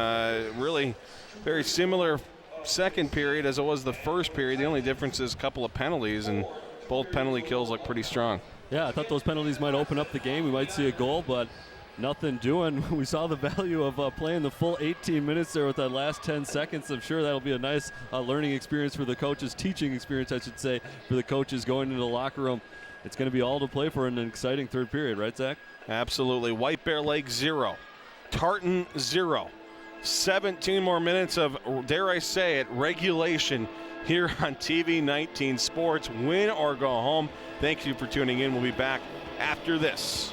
really very similar second period as it was the first period. The only difference is a couple of penalties, and both penalty kills look pretty strong. Yeah, I thought those penalties might open up the game. We might see a goal, but nothing doing. We saw the value of playing the full 18 minutes there with that last 10 seconds. I'm sure that'll be a nice learning experience for the coaches, teaching experience, I should say, for the coaches going into the locker room. It's going to be all to play for in an exciting third period, right, Zach? Absolutely. White Bear Lake 0, Tartan 0. 17 more minutes of, dare I say it, regulation here on TV 19 Sports. Win or go home. Thank you for tuning in. We'll be back after this.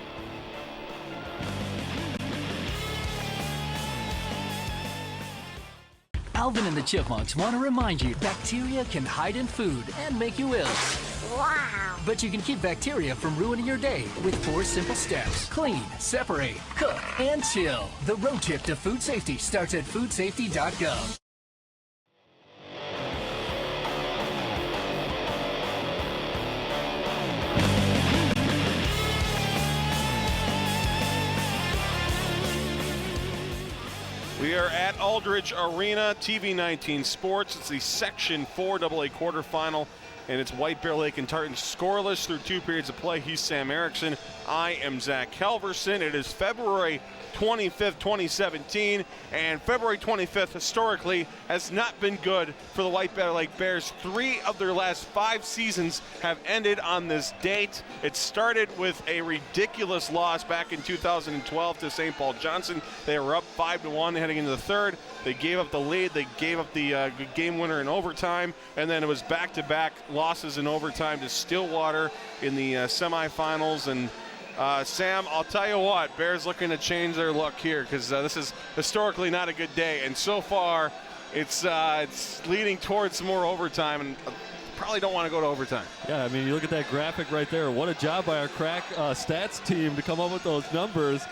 Alvin and the Chipmunks want to remind you bacteria can hide in food and make you ill. Wow. But you can keep bacteria from ruining your day with 4 simple steps. Clean, separate, cook, and chill. The road trip to food safety starts at foodsafety.gov. We are at Aldridge Arena, TV 19 Sports. It's the Section 4 AA quarterfinal, and it's White Bear Lake and Tartan scoreless through 2 periods of play. He's Sam Erickson. I am Zach Halverson. It is February 25th, 2017, and February 25th historically has not been good for the White Bear Lake Bears. 3 of their last 5 seasons have ended on this date. It started with a ridiculous loss back in 2012 to St. Paul Johnson. They were up 5-1 heading into the third. They gave up the lead. They gave up the game winner in overtime, and then it was back-to-back losses in overtime to Stillwater in the semifinals. And Sam, I'll tell you what, Bears looking to change their luck here because this is historically not a good day, and so far it's leading towards some more overtime, and probably don't want to go to overtime. Yeah, I mean, you look at that graphic right there. What a job by our crack stats team to come up with those numbers.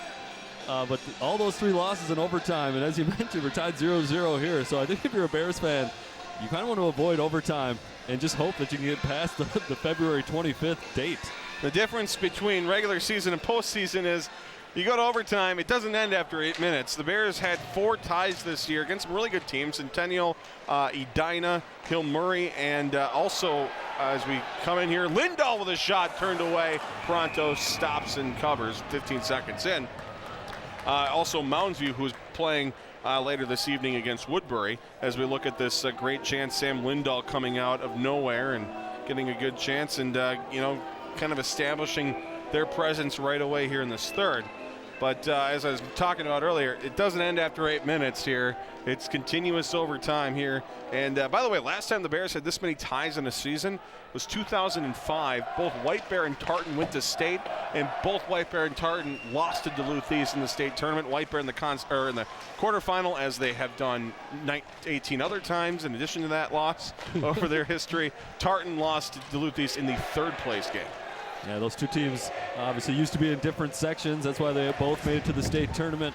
But all those 3 losses in overtime, and as you mentioned, we're tied 0-0 here. So I think if you're a Bears fan, you kind of want to avoid overtime and just hope that you can get past the February 25th date. The difference between regular season and postseason is you go to overtime, it doesn't end after 8 minutes. The Bears had 4 ties this year against some really good teams, Centennial, Edina, Hill Murray, and also as we come in here, Lindahl with a shot turned away. Pronto stops and covers 15 seconds in. Also Mounds View, who's playing later this evening against Woodbury, as we look at this great chance. Sam Lindahl coming out of nowhere and getting a good chance, and kind of establishing their presence right away here in this third. But as I was talking about earlier, it doesn't end after 8 minutes here. It's continuous overtime here. And by the way, last time the Bears had this many ties in a season was 2005. Both White Bear and Tartan went to state, and both White Bear and Tartan lost to Duluth East in the state tournament. White Bear in the quarterfinal, as they have done 18 other times in addition to that loss over their history. Tartan lost to Duluth East in the third place game. Yeah, those two teams obviously used to be in different sections. That's why they both made it to the state tournament.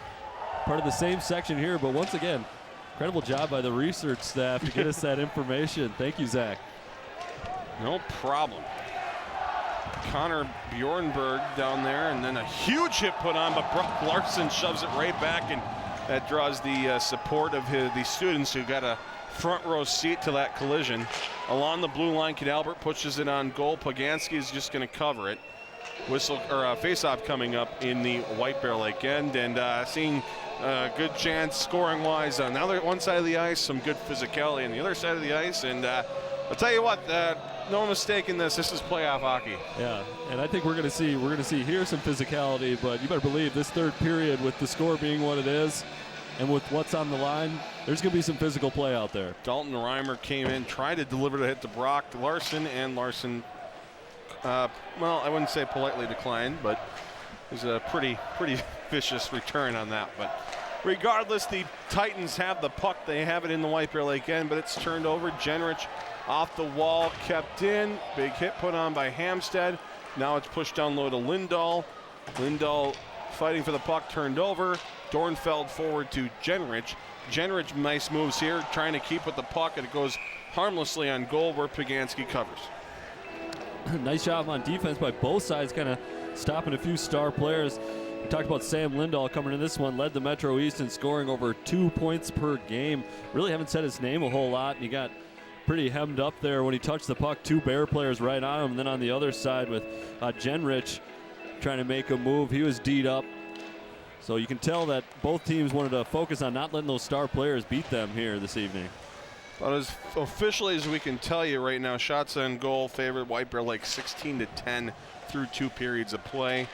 Part of the same section here, but once again, incredible job by the research staff to get us that information. Thank you, Zach. No problem. Connor Bjornberg down there, and then a huge hit put on, but Brock Larson shoves it right back, and that draws the support of the students who got a front row seat to that collision. Along the blue line, Kid Albert pushes it on goal. Poganski is just going to cover it. Face-off coming up in the White Bear Lake end, and seeing a good chance scoring-wise on the other one side of the ice, some good physicality on the other side of the ice, and I'll tell you what, no mistake in this. This is playoff hockey. Yeah, and I think we're going to see here some physicality, but you better believe this third period, with the score being what it is, and with what's on the line, there's going to be some physical play out there. Dalton Reimer came in, tried to deliver the hit to Brock Larson, and Larson, well, I wouldn't say politely declined, but it was a pretty vicious return on that. But regardless, the Titans have the puck. They have it in the White Bear Lake end, but it's turned over. Jenrich off the wall, kept in. Big hit put on by Hamstead. Now it's pushed down low to Lindahl. Lindahl fighting for the puck, turned over. Dornfeld forward to Jenrich. Jenrich, nice moves here, trying to keep with the puck, and it goes harmlessly on goal where Poganski covers. Nice job on defense by both sides, kind of stopping a few star players. We talked about Sam Lindahl coming in this one, led the Metro East in scoring over 2 points per game. Really haven't said his name a whole lot, and he got pretty hemmed up there when he touched the puck. 2 Bear players right on him, and then on the other side with Jenrich trying to make a move. He was D'd up. So you can tell that both teams wanted to focus on not letting those star players beat them here this evening. But as officially as we can tell you right now, shots on goal favored White Bear Lake 16-10 through 2 periods of play.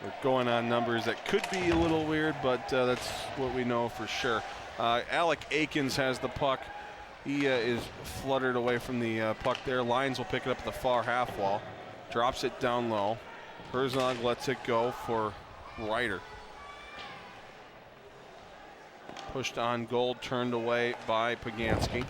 We're going on numbers that could be a little weird, but that's what we know for sure. Alec Akins has the puck. He is fluttered away from the puck there. Lyons will pick it up at the far half wall. Drops it down low. Herzog lets it go for Ryder. Pushed on goal, turned away by Poganski.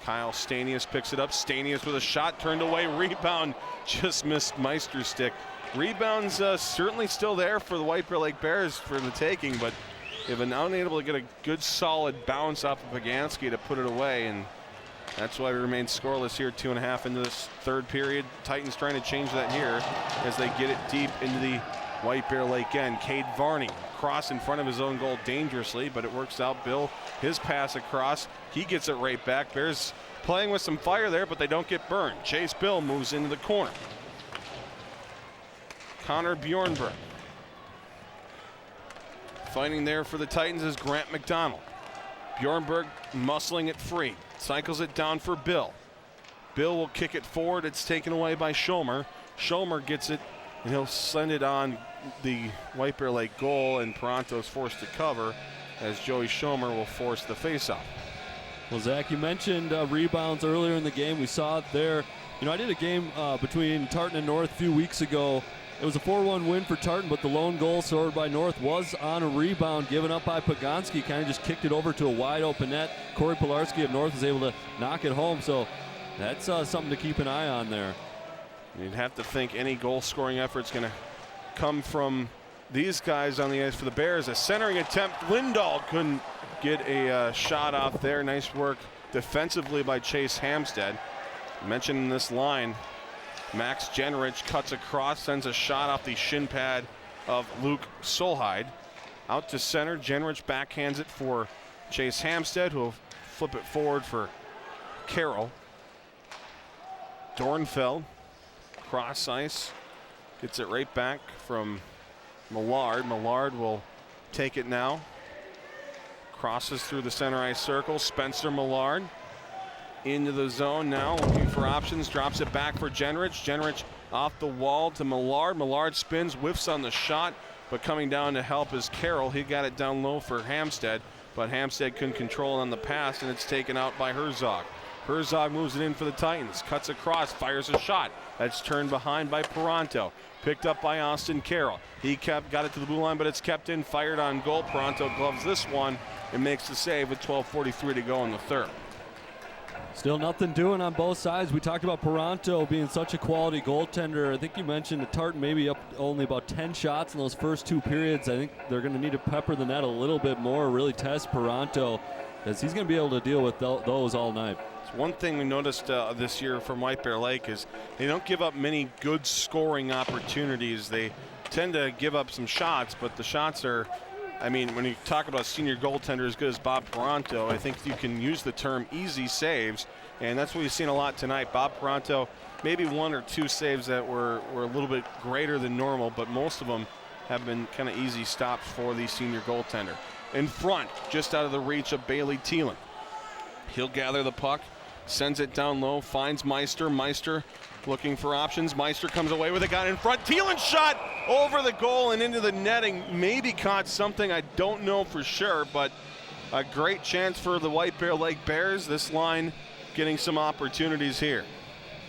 Kyle Stanius picks it up. Stanius with a shot, turned away, rebound, just missed Meister's stick. Rebound's certainly still there for the White Bear Lake Bears for the taking, but they've been unable to get a good solid bounce off of Poganski to put it away, and that's why we remain scoreless here, 2.5 into this third period. Titans trying to change that here as they get it deep into the White Bear Lake end. Cade Varney cross in front of his own goal dangerously, but it works out. Bill, his pass across, he gets it right back. Bears playing with some fire there, but they don't get burned. Chase Bill moves into the corner. Connor Bjornberg. Fighting there for the Titans is Grant McDonald. Bjornberg muscling it free. Cycles it down for Bill. Bill will kick it forward. It's taken away by Schomer. Schomer gets it, and he'll send it on the White Bear Lake goal, and Toronto's forced to cover as Joey Schomer will force the faceoff. Well, Zach, you mentioned rebounds earlier in the game. We saw it there. You know, I did a game between Tartan and North a few weeks ago. It was a 4-1 win for Tartan, but the lone goal scored by North was on a rebound given up by Poganski. Kind of just kicked it over to a wide open net. Corey Pilarski of North was able to knock it home, so that's something to keep an eye on there. You'd have to think any goal scoring effort's going to come from these guys on the ice for the Bears. A centering attempt. Lindahl couldn't get a shot off there. Nice work defensively by Chase Hamstead. Mentioned in this line, Max Jenrich cuts across, sends a shot off the shin pad of Luke Solheid. Out to center, Jenrich backhands it for Chase Hamstead, who will flip it forward for Carroll. Dornfeld, cross ice, gets it right back from Millard. Millard will take it now. Crosses through the center ice circle. Spencer Millard into the zone now, looking for options. Drops it back for Jenrich. Jenrich off the wall to Millard. Millard spins, whiffs on the shot, but coming down to help is Carroll. He got it down low for Hamstead, but Hamstead couldn't control on the pass, and it's taken out by Herzog. Herzog moves it in for the Titans, cuts across, fires a shot. That's turned behind by Peranto. Picked up by Austin Carroll. He got it to the blue line, but it's kept in, fired on goal. Peranto gloves this one and makes the save with 12:43 to go in the third. Still nothing doing on both sides. We talked about Peranto being such a quality goaltender. I think you mentioned that Tartan maybe up only about 10 shots in those first 2 periods. I think they're going to need to pepper the net a little bit more, really test Peranto, as he's going to be able to deal with those all night. It's one thing we noticed this year from White Bear Lake is they don't give up many good scoring opportunities. They tend to give up some shots, but the shots are, I mean, when you talk about senior goaltender as good as Bob Peranto, I think you can use the term easy saves, and that's what we've seen a lot tonight. Bob Peranto, maybe 1 or 2 saves that were a little bit greater than normal, but most of them have been kind of easy stops for the senior goaltender. In front, just out of the reach of Bailey Thielen. He'll gather the puck, sends it down low, finds Meister. Meister looking for options. Meister comes away with it, got in front. Thielen's shot over the goal and into the netting. Maybe caught something, I don't know for sure, but a great chance for the White Bear Lake Bears. This line getting some opportunities here.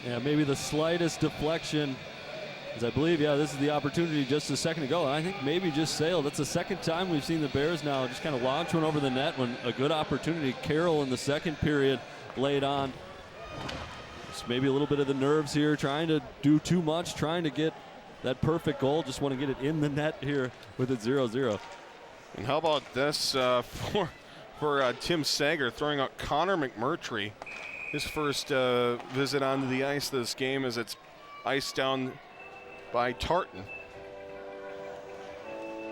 Yeah, maybe the slightest deflection, as I believe, this is the opportunity just a second ago. And I think maybe just sailed. That's the second time we've seen the Bears now just kind of launch one over the net when a good opportunity. Carroll in the second period laid on. Maybe a little bit of the nerves here, trying to do too much, trying to get that perfect goal. Just want to get it in the net here with it 0-0. And how about this for Tim Sager throwing out Connor McMurtry. His first visit onto the ice this game as it's iced down by Tartan.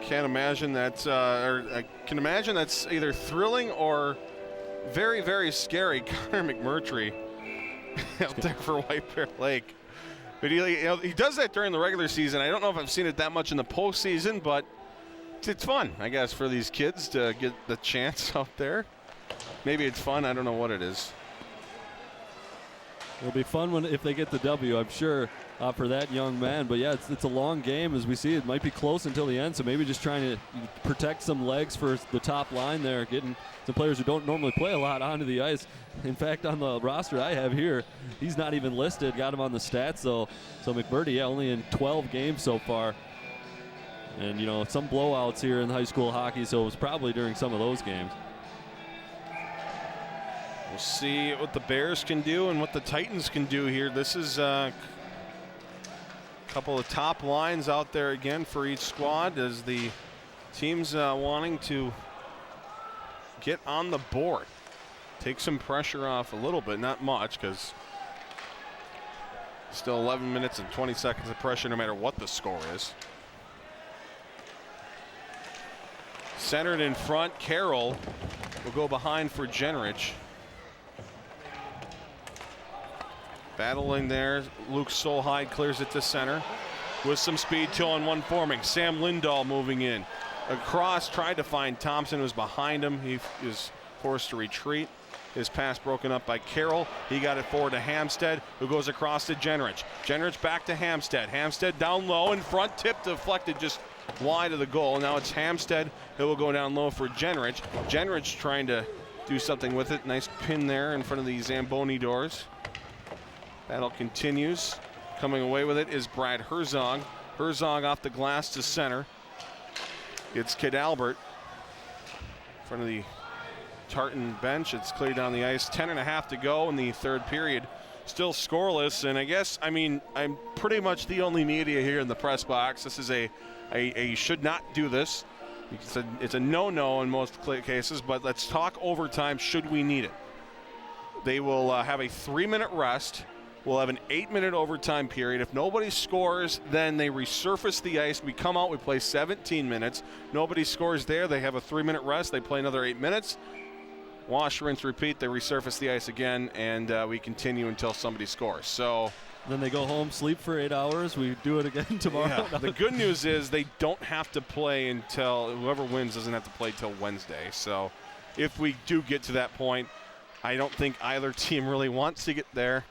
Can't imagine that's I can imagine that's either thrilling or very, very scary. Connor McMurtry out there for White Bear Lake. But he does that during the regular season. I don't know if I've seen it that much in the postseason, but it's fun, I guess, for these kids to get the chance out there. Maybe it's fun. I don't know what it is. It'll be fun if they get the W, I'm sure, for that young man. But, yeah, it's a long game as we see. It might be close until the end, so maybe just trying to protect some legs for the top line there, getting some players who don't normally play a lot onto the ice. In fact, on the roster I have here, he's not even listed. Got him on the stats, though. So McMurtry, only in 12 games so far. And, some blowouts here in high school hockey, so it was probably during some of those games. We'll see what the Bears can do and what the Titans can do here. This is a couple of top lines out there again for each squad as the teams wanting to get on the board. Take some pressure off a little bit, not much, because still 11 minutes and 20 seconds of pressure no matter what the score is. Centered in front, Carroll will go behind for Jenrich. Battling there, Luke Solheim clears it to center. With some speed, 2-on-1 forming. Sam Lindahl moving in. Across, tried to find Thompson, was behind him. He is forced to retreat. His pass broken up by Carroll. He got it forward to Hamstead, who goes across to Jenrich. Jenrich back to Hamstead. Hamstead down low in front, tip deflected just wide of the goal. Now it's Hamstead who will go down low for Jenrich. Jenrich trying to do something with it. Nice pin there in front of the Zamboni doors. Battle continues. Coming away with it is Brad Herzog. Herzog off the glass to center. It's Kid Albert in front of the Tartan bench. It's cleared down the ice. 10.5 to go in the third period. Still scoreless, and I guess, I'm pretty much the only media here in the press box. This is a should not do this. It's a no-no in most cases, but let's talk overtime should we need it. They will have a 3-minute rest. We'll have an 8-minute overtime period. If nobody scores, then they resurface the ice. We come out, we play 17 minutes. Nobody scores there. They have a 3-minute rest. They play another 8 minutes. Wash, rinse, repeat. They resurface the ice again, and we continue until somebody scores. So Then they go home, sleep for 8 hours. We do it again tomorrow. Yeah. The good news is they don't have to play until whoever wins doesn't have to play till Wednesday. So if we do get to that point, I don't think either team really wants to get there,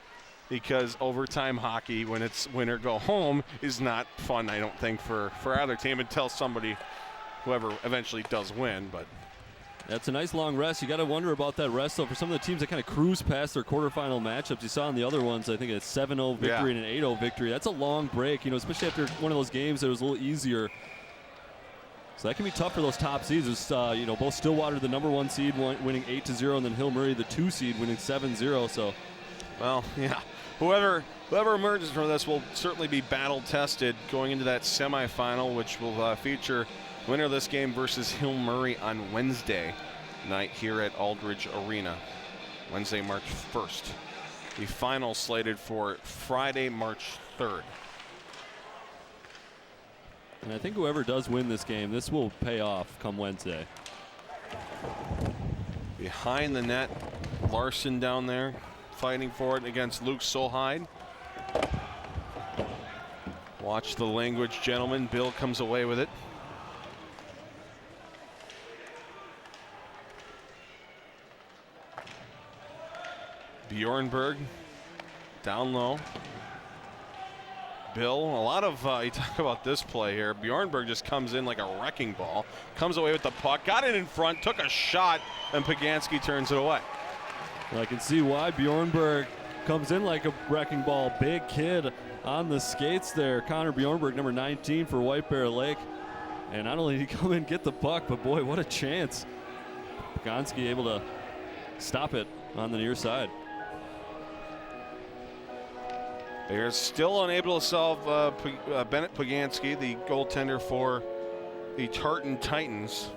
because overtime hockey, when it's win or go home, is not fun, I don't think, for either team until whoever eventually does win. But that's a nice long rest. You got to wonder about that rest, though, for some of the teams that kind of cruise past their quarterfinal matchups. You saw in the other ones, I think a 7-0 victory and an 8-0 victory. That's a long break, especially after one of those games that was a little easier. So that can be tough for those top seeds. It's, both Stillwater, the #1 seed, winning 8-0, and then Hill Murray, the 2 seed, winning 7-0. So, well, yeah, whoever emerges from this will certainly be battle tested going into that semifinal, which will feature winner of this game versus Hill Murray on Wednesday night here at Aldridge Arena, Wednesday, March 1st. The final slated for Friday, March 3rd. And I think whoever does win this game, this will pay off come Wednesday. Behind the net, Larson down there fighting for it against Luke Solheim. Watch the language, gentlemen. Bill comes away with it. Bjornberg down low. Bill, a lot of, you talk about this play here. Bjornberg just comes in like a wrecking ball, comes away with the puck, got it in front, took a shot, and Paganski turns it away. Well, I can see why Bjornberg comes in like a wrecking ball. Big kid on the skates there. Connor Bjornberg, number 19 for White Bear Lake. And not only did he come in and get the puck, but boy, what a chance. Paganski able to stop it on the near side. They're still unable to solve Bennett Paganski, the goaltender for the Tartan Titans.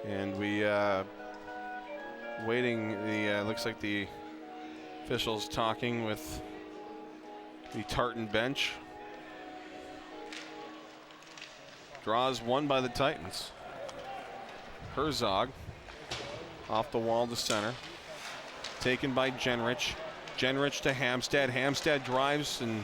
And we waiting. Looks like the officials talking with the Tartan bench. Draws won by the Titans. Herzog off the wall to center. Taken by Jenrich. Jenrich to Hamstead. Hamstead drives and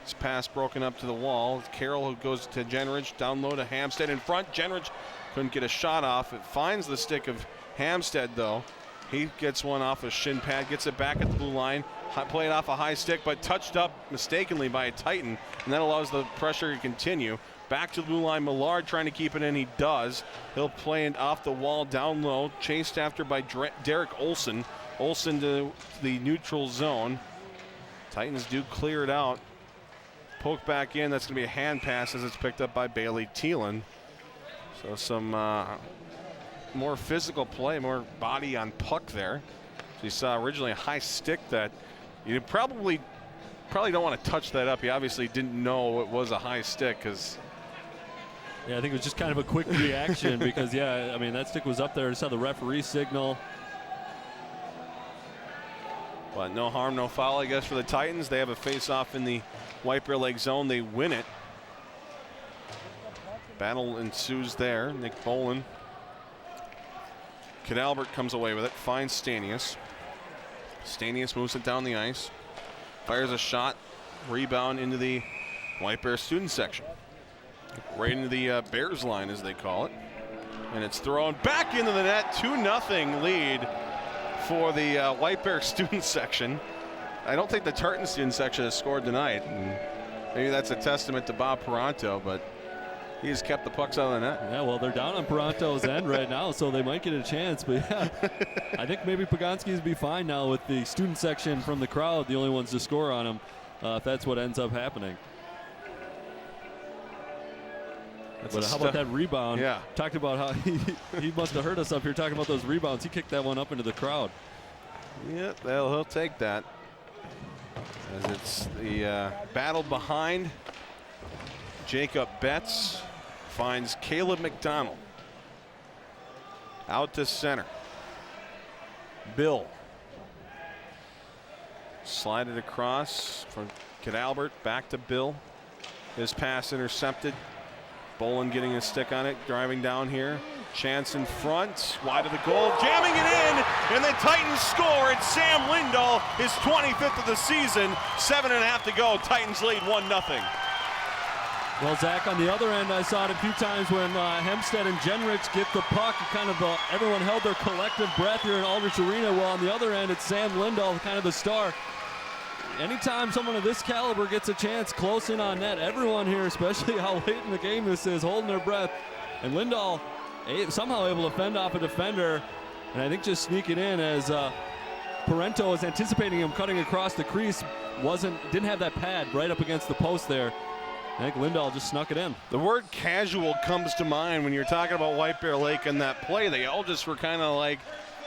his pass broken up to the wall. Carroll who goes to Jenrich. Down low to Hamstead in front. Jenrich couldn't get a shot off. It finds the stick of Hamstead though. He gets one off a shin pad. Gets it back at the blue line. Played off a high stick but touched up mistakenly by a Titan. And that allows the pressure to continue. Back to the blue line. Millard trying to keep it in. He does. He'll play it off the wall down low. Chased after by Derek Olson. Olsen to the neutral zone. Titans do clear it out. Poke back in. That's going to be a hand pass as it's picked up by Bailey Thielen. So some more physical play, more body on puck there. So you saw originally a high stick that you probably don't want to touch that up. You obviously didn't know it was a high stick because. Yeah, I think it was just kind of a quick reaction because, yeah, I mean, that stick was up there. I saw the referee signal. But no harm, no foul, I guess, for the Titans. They have a face-off in the White Bear Lake zone. They win it. Battle ensues there. Nick Bolin. Cadalbert comes away with it. Finds Stanius. Stanius moves it down the ice. Fires a shot. Rebound into the White Bear student section. Right into the Bears line, as they call it. And it's thrown back into the net. 2-0 lead for the White Bear student section. I don't think the Tartan student section has scored tonight. And maybe that's a testament to Bob Peranto, but he has kept the pucks out of the net. Yeah, well, they're down on Peranto's end right now, so they might get a chance. But yeah, I think maybe Paganski's be fine now with the student section from the crowd, the only ones to score on him, if that's what ends up happening. But how about that rebound? Yeah. Talked about how he must have heard us up here talking about those rebounds. He kicked that one up into the crowd. Yeah, he'll take that. As it's the battle behind. Jacob Betts finds Caleb McDonald. Out to center. Bill. Slide it across from Cadalbert back to Bill. His pass intercepted. Bolin getting his stick on it, driving down here. Chance in front, wide of the goal, jamming it in, and the Titans score. It's Sam Lindahl, his 25th of the season. 7.5 to go. Titans lead 1-0. Well, Zach, on the other end, I saw it a few times when Hempstead and Jenrich get the puck. Kind of everyone held their collective breath here in Aldrich Arena. Well, on the other end, it's Sam Lindahl, kind of the star. Anytime someone of this caliber gets a chance close in on net, everyone here, especially how late in the game this is, holding their breath. And Lindahl somehow able to fend off a defender, and I think just sneak it in as Parento was anticipating him cutting across the crease. Didn't have that pad right up against the post there. I think Lindahl just snuck it in. The word casual comes to mind when you're talking about White Bear Lake and that play. They all just were kind of like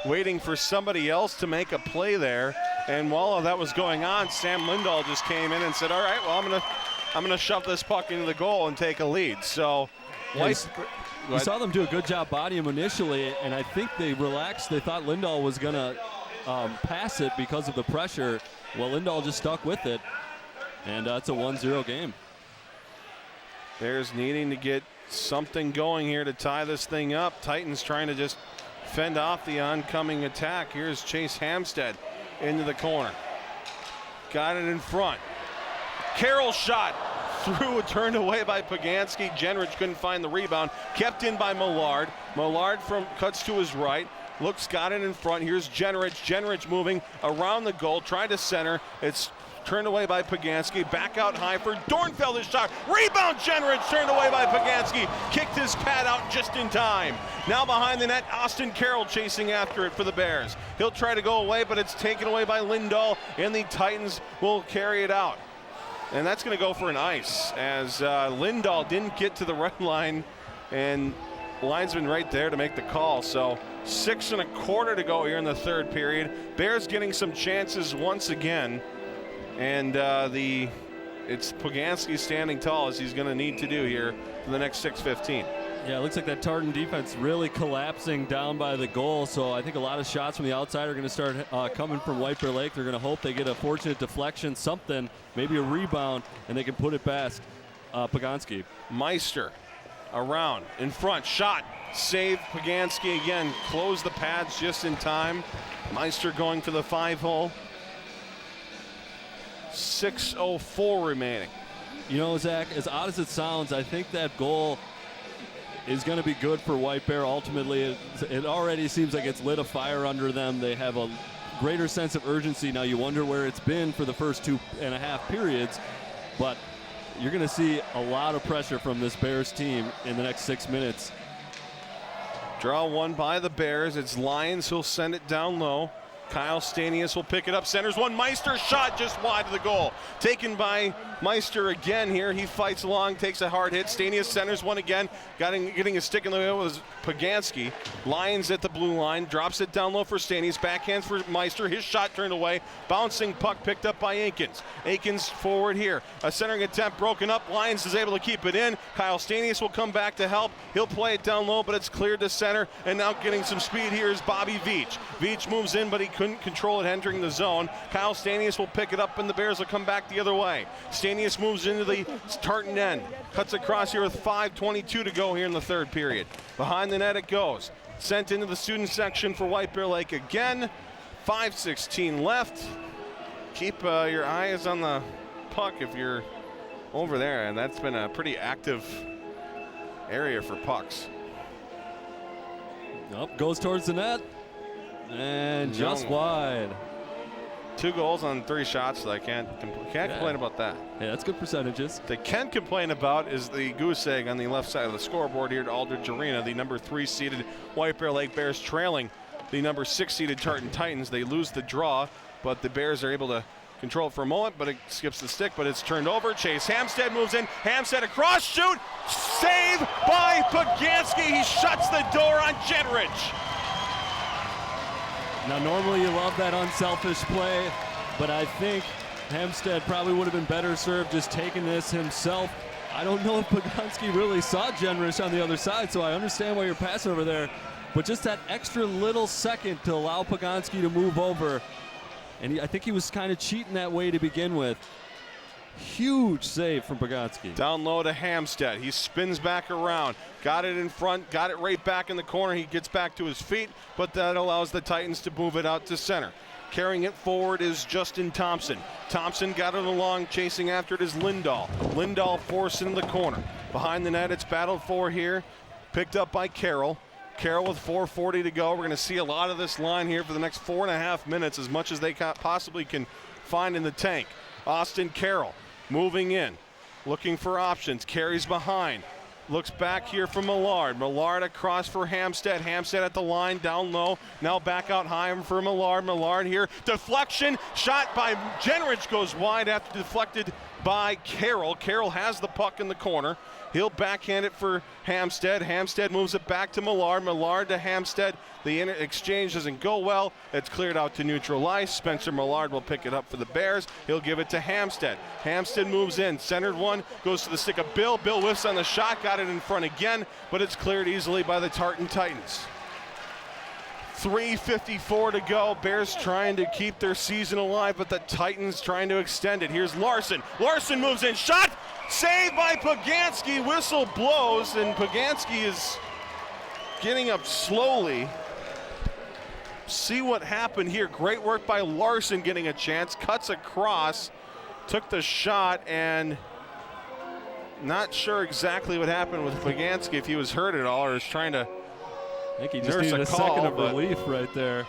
waiting for somebody else to make a play there. And while all that was going on, Sam Lindahl just came in and said, all right, well, I'm gonna shove this puck into the goal and take a lead. So you saw them do a good job bodying him initially, and I think they relaxed. They thought Lindahl was gonna pass it because of the pressure. Well, Lindahl just stuck with it, and it's a 1-0 game. Bears needing to get something going here to tie this thing up. Titans trying to just fend off the oncoming attack. Here's Chase Hamstead into the corner. Got it in front. Carroll's shot through, turned away by Pagansky. Jenrich couldn't find the rebound. Kept in by Millard. Millard cuts to his right. Got it in front. Here's Jenrich. Jenrich moving around the goal. Tried to center. It's turned away by Pagansky. Back out high for Dornfelder's shot. Rebound, Jenrich, turned away by Pagansky. Kicked his pad out just in time. Now behind the net, Austin Carroll chasing after it for the Bears. He'll try to go away, but it's taken away by Lindahl, and the Titans will carry it out. And that's going to go for an ice, as Lindahl didn't get to the red line, and linesman right there to make the call. So 6.25 to go here in the third period. Bears getting some chances once again. And it's Pagansky standing tall, as he's going to need to do here for the next 6:15. Yeah, it looks like that Tartan defense really collapsing down by the goal. So I think a lot of shots from the outside are going to start coming from White Bear Lake. They're going to hope they get a fortunate deflection, something, maybe a rebound, and they can put it past Pagansky. Meister around, in front, shot, save. Pagansky again, close the pads just in time. Meister going for the 5-hole. 6:04 remaining. You know, Zach, as odd as it sounds, I think that goal is going to be good for White Bear. Ultimately, it already seems like it's lit a fire under them. They have a greater sense of urgency. Now you wonder where it's been for the first 2.5 periods, but you're going to see a lot of pressure from this Bears team in the next 6 minutes. Draw one by the Bears. It's Lyons who'll send it down low. Kyle Stanius will pick it up, centers one. Meister shot just wide of the goal. Taken by Meister again here. He fights along, takes a hard hit. Stanius centers one again. Getting a stick in the middle was Pagansky. Lyons at the blue line, drops it down low for Stanius. Backhands for Meister. His shot turned away. Bouncing puck picked up by Aikens. Aikens forward here. A centering attempt broken up. Lyons is able to keep it in. Kyle Stanius will come back to help. He'll play it down low, but it's cleared to center. And now getting some speed here is Bobby Veach. Veach moves in, but he couldn't control it entering the zone. Kyle Stanius will pick it up, and the Bears will come back the other way. Stanius moves into the Tartan end. Cuts across here with 5:22 to go here in the third period. Behind the net it goes. Sent into the student section for White Bear Lake again. 5:16 left. Keep your eyes on the puck if you're over there, and that's been a pretty active area for pucks. Up goes towards the net. And just wide. 2 goals on 3 shots, so I can't complain about that. Yeah, that's good percentages. They can complain about is the goose egg on the left side of the scoreboard here at Aldrich Arena. The number 3 seeded White Bear Lake Bears trailing the number 6 seeded Tartan Titans. They lose the draw, but the Bears are able to control it for a moment, but it skips the stick, but it's turned over. Chase Hamstead moves in. Hamstead across, shoot, save by Pagansky. He shuts the door on Jenrich. Now, normally you love that unselfish play, but I think Hamstead probably would have been better served just taking this himself. I don't know if Pagansky really saw Jenrich on the other side, so I understand why you're passing over there. But just that extra little second to allow Pagansky to move over. And I think he was kind of cheating that way to begin with. Huge save from Poganski. Down low to Hamstead. He spins back around. Got it in front, got it right back in the corner. He gets back to his feet, but that allows the Titans to move it out to center. Carrying it forward is Justin Thompson. Thompson got it along, chasing after it is Lindahl. Lindahl forced into the corner. Behind the net, it's battled for here. Picked up by Carroll. Carroll with 4:40 to go. We're going to see a lot of this line here for the next 4.5 minutes, as much as they possibly can find in the tank. Austin Carroll moving in, looking for options, carries behind. Looks back here for Millard. Millard across for Hamstead. Hamstead at the line, down low. Now back out high for Millard. Millard here. Deflection. Shot by Jenrich goes wide after deflected by Carroll. Carroll has the puck in the corner. He'll backhand it for Hamstead. Hamstead moves it back to Millard. Millard to Hamstead. The exchange doesn't go well. It's cleared out to neutral ice. Spencer Millard will pick it up for the Bears. He'll give it to Hamstead. Hamstead moves in. Centered one. Goes to the stick of Bill. Bill whiffs on the shot. Got it in front again, but it's cleared easily by the Tartan Titans. 3:54 to go. Bears trying to keep their season alive, but the Titans trying to extend it. Here's Larson. Larson moves in. Shot! Saved by Poganski. Whistle blows, and Poganski is getting up slowly. See what happened here. Great work by Larson getting a chance. Cuts across. Took the shot, and not sure exactly what happened with Poganski, if he was hurt at all or is trying to I think he just needed a second of relief right there.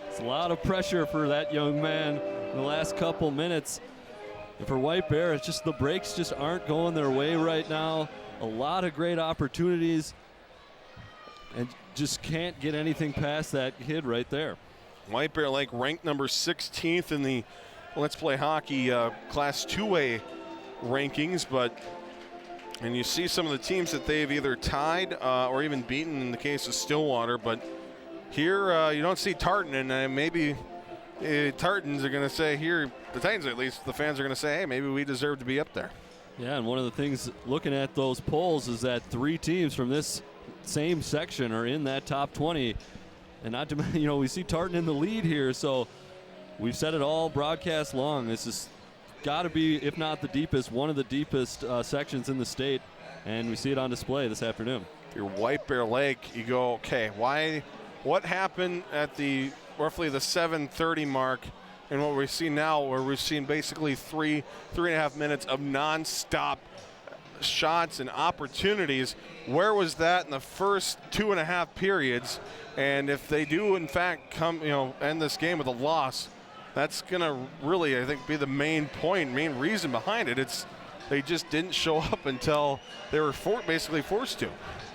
It's a lot of pressure for that young man in the last couple minutes. And for White Bear, it's just the breaks just aren't going their way right now. A lot of great opportunities and just can't get anything past that kid right there. White Bear Lake ranked number 16th in the Let's Play Hockey Class 2A rankings, and you see some of the teams that they've either tied or even beaten in the case of Stillwater, but here you don't see Tartan, and maybe Tartans are going to say here, the Titans at least, the fans are going to say, hey, maybe we deserve to be up there. Yeah, and one of the things looking at those polls is that 3 teams from this same section are in that top 20, and not to we see Tartan in the lead here, so we've said it all broadcast long. This is got to be, if not the deepest, one of the deepest sections in the state, and we see it on display this afternoon. If you're White Bear Lake, you go, okay, what happened at the roughly the 7:30 mark, and what we see now, where we've seen basically 3.5 minutes of non-stop shots and opportunities. Where was that in the first 2.5 periods? And if they do in fact come, end this game with a loss, that's going to really, I think, be the main reason behind it. They just didn't show up until they were basically forced to.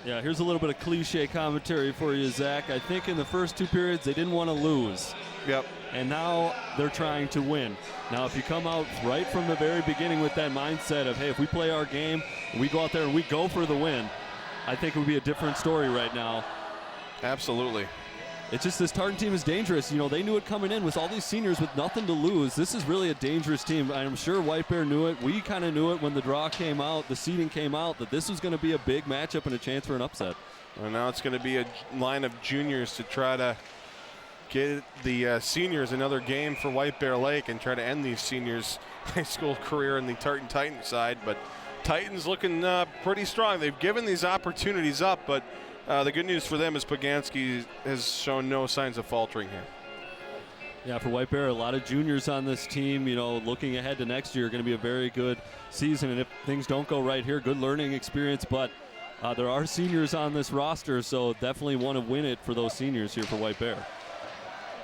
Yeah, here's a little bit of cliche commentary for you, Zach. I think in the first 2 periods, they didn't want to lose. Yep. And now they're trying to win. Now, if you come out right from the very beginning with that mindset of, hey, if we play our game, we go out there and we go for the win, I think it would be a different story right now. Absolutely. It's just this Tartan team is dangerous. They knew it coming in with all these seniors with nothing to lose. This is really a dangerous team. I'm sure White Bear knew it. We kind of knew it when the draw came out, the seeding came out, that this was going to be a big matchup and a chance for an upset. And now it's going to be a line of juniors to try to get the seniors another game for White Bear Lake and try to end these seniors' high school career in the Tartan Titan side. But Titans looking pretty strong. They've given these opportunities up, but the good news for them is Poganski has shown no signs of faltering here. Yeah, for White Bear, a lot of juniors on this team. Looking ahead to next year, going to be a very good season. And if things don't go right here, good learning experience. But there are seniors on this roster, so definitely want to win it for those seniors here for White Bear.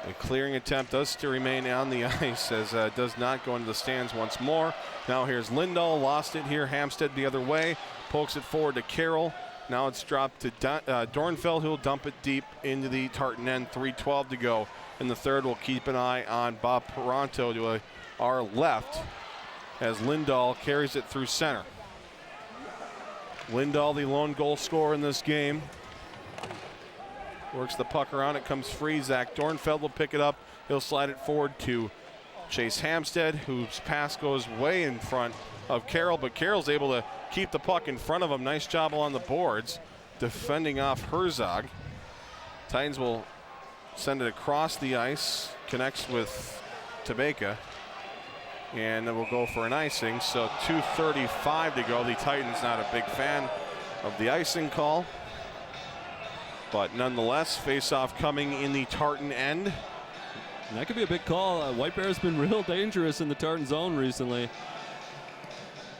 A clearing attempt does still remain on the ice, as does not go into the stands once more. Now here's Lindahl, lost it here. Hamstead the other way, pokes it forward to Carroll. Now it's dropped to Dornfeld, who'll dump it deep into the Tartan end. 3:12 to go in the third. We'll keep an eye on Bob Peranto to our left as Lindahl carries it through center. Lindahl, the lone goal scorer in this game. Works the puck around, it comes free. Zach Dornfeld will pick it up. He'll slide it forward to Chase Hamstead, whose pass goes way in front of Carroll, but Carroll's able to keep the puck in front of him. Nice job on the boards, defending off Herzog. Titans will send it across the ice, connects with Tabeka. and then we'll go for an icing. So 2:35 to go. The Titans not a big fan of the icing call, but nonetheless, face-off coming in the Tartan end. And that could be a big call. White Bear's been real dangerous in the Tartan zone recently.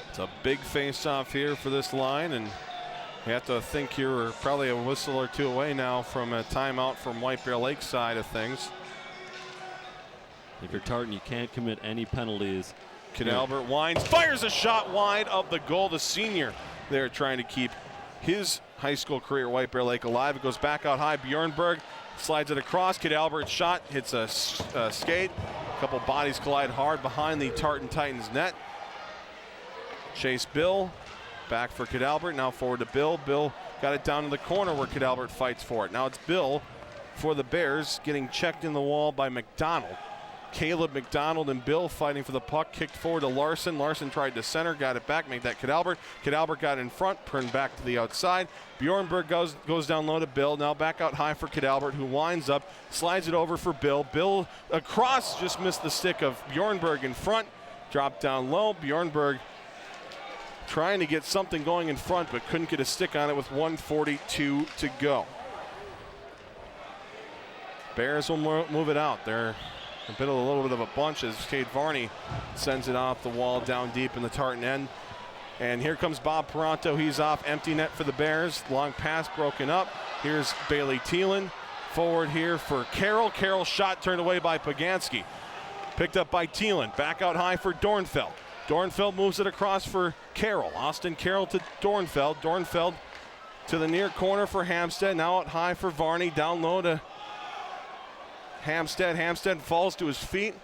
It's a big face-off here for this line, and you have to think you're probably a whistle or two away now from a timeout from White Bear Lake side of things. If you're Tartan, you can't commit any penalties. Cadalbert winds, fires a shot wide of the goal. The senior there trying to keep his high school career at White Bear Lake alive. It goes back out high. Bjornberg slides it across. Cadalbert's shot hits a skate. A couple bodies collide hard behind the Tartan Titans net. Chase Bill back for Cadalbert. Now forward to Bill. Bill got it down to the corner where Cadalbert fights for it. Now it's Bill for the Bears, getting checked in the wall by McDonald. Caleb McDonald and Bill fighting for the puck. Kicked forward to Larson. Larson tried to center, got it back, made that Cadalbert. Cadalbert got in front, turned back to the outside. Bjornberg goes down low to Bill. Now back out high for Cadalbert, who winds up, slides it over for Bill. Bill across, just missed the stick of Bjornberg in front. Dropped down low. Bjornberg trying to get something going in front, but couldn't get a stick on it with 1:42 to go. Bears will move it out. They're a little bit of a bunch as Cade Varney sends it off the wall down deep in the Tartan end. And here comes Bob Peranto. He's off, empty net for the Bears. Long pass broken up. Here's Bailey Thielen forward here for Carroll. Carroll's shot turned away by Pagansky. Picked up by Thielen. Back out high for Dornfeld. Dornfeld moves it across for Carroll. Austin Carroll to Dornfeld. Dornfeld to the near corner for Hamstead. Now out high for Varney. Down low to Hamstead. Hamstead falls to his feet.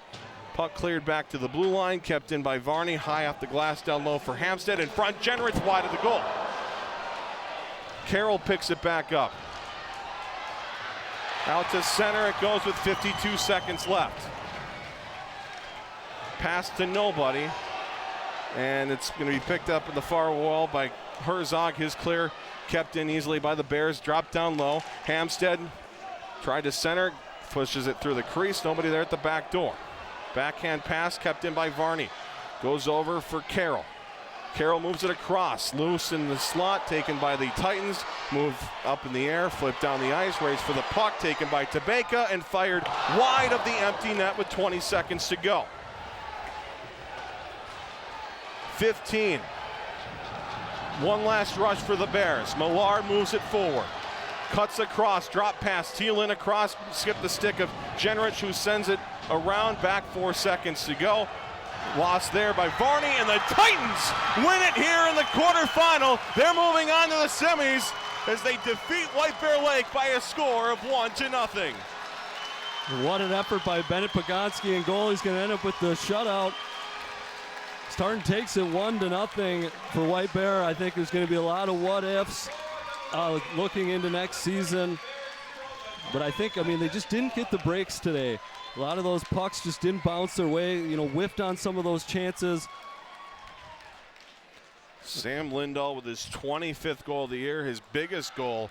Puck cleared back to the blue line. Kept in by Varney. High off the glass down low for Hamstead. In front, Jenrich wide of the goal. Carroll picks it back up. Out to center it goes with 52 seconds left. Pass to nobody. And it's going to be picked up in the far wall by Herzog. His clear kept in easily by the Bears. Dropped down low. Hamstead tried to center. Pushes it through the crease. Nobody there at the back door. Backhand pass kept in by Varney. Goes over for Carroll. Carroll moves it across. Loose in the slot. Taken by the Titans. Move up in the air. Flip down the ice. Race for the puck. Taken by Tabeka and fired wide of the empty net with 20 seconds to go. 15. One last rush for the Bears. Millar moves it forward. Cuts across, drop pass, Thielen across, skip the stick of Jenrich, who sends it around, back 4 seconds to go. Lost there by Varney, and the Titans win it here in the quarterfinal. They're moving on to the semis as they defeat White Bear Lake by a score of 1-0. What an effort by Bennett Pagansky in goal. He's going to end up with the shutout. Tartan takes it 1-0 for White Bear. I think there's going to be a lot of what-ifs. Looking into next season, but I think, they just didn't get the breaks today. A lot of those pucks just didn't bounce their way, whiffed on some of those chances. Sam Lindahl with his 25th goal of the year, his biggest goal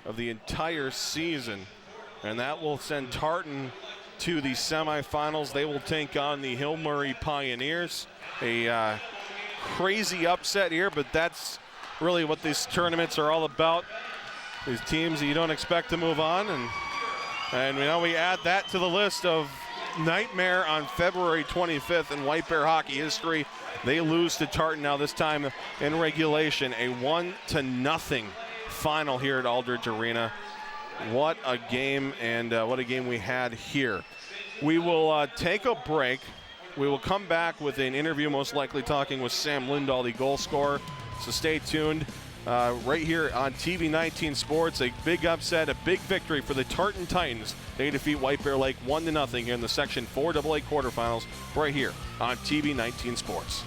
of the entire season, and that will send Tartan to the semifinals. They will take on the Hill Murray Pioneers. A crazy upset here, but that's really what these tournaments are all about. These teams that you don't expect to move on, and we add that to the list of nightmare on February 25th in White Bear hockey history. They lose to Tartan now, this time in regulation, a 1-0 final here at Aldridge Arena. What a game, and what a game we had here. We will take a break. We will come back with an interview, most likely talking with Sam Lindahl, the goal scorer. So stay tuned right here on TV 19 Sports. A big upset, a big victory for the Tartan Titans. They defeat White Bear Lake 1-0 here in the Section 4 AA quarterfinals right here on TV 19 Sports.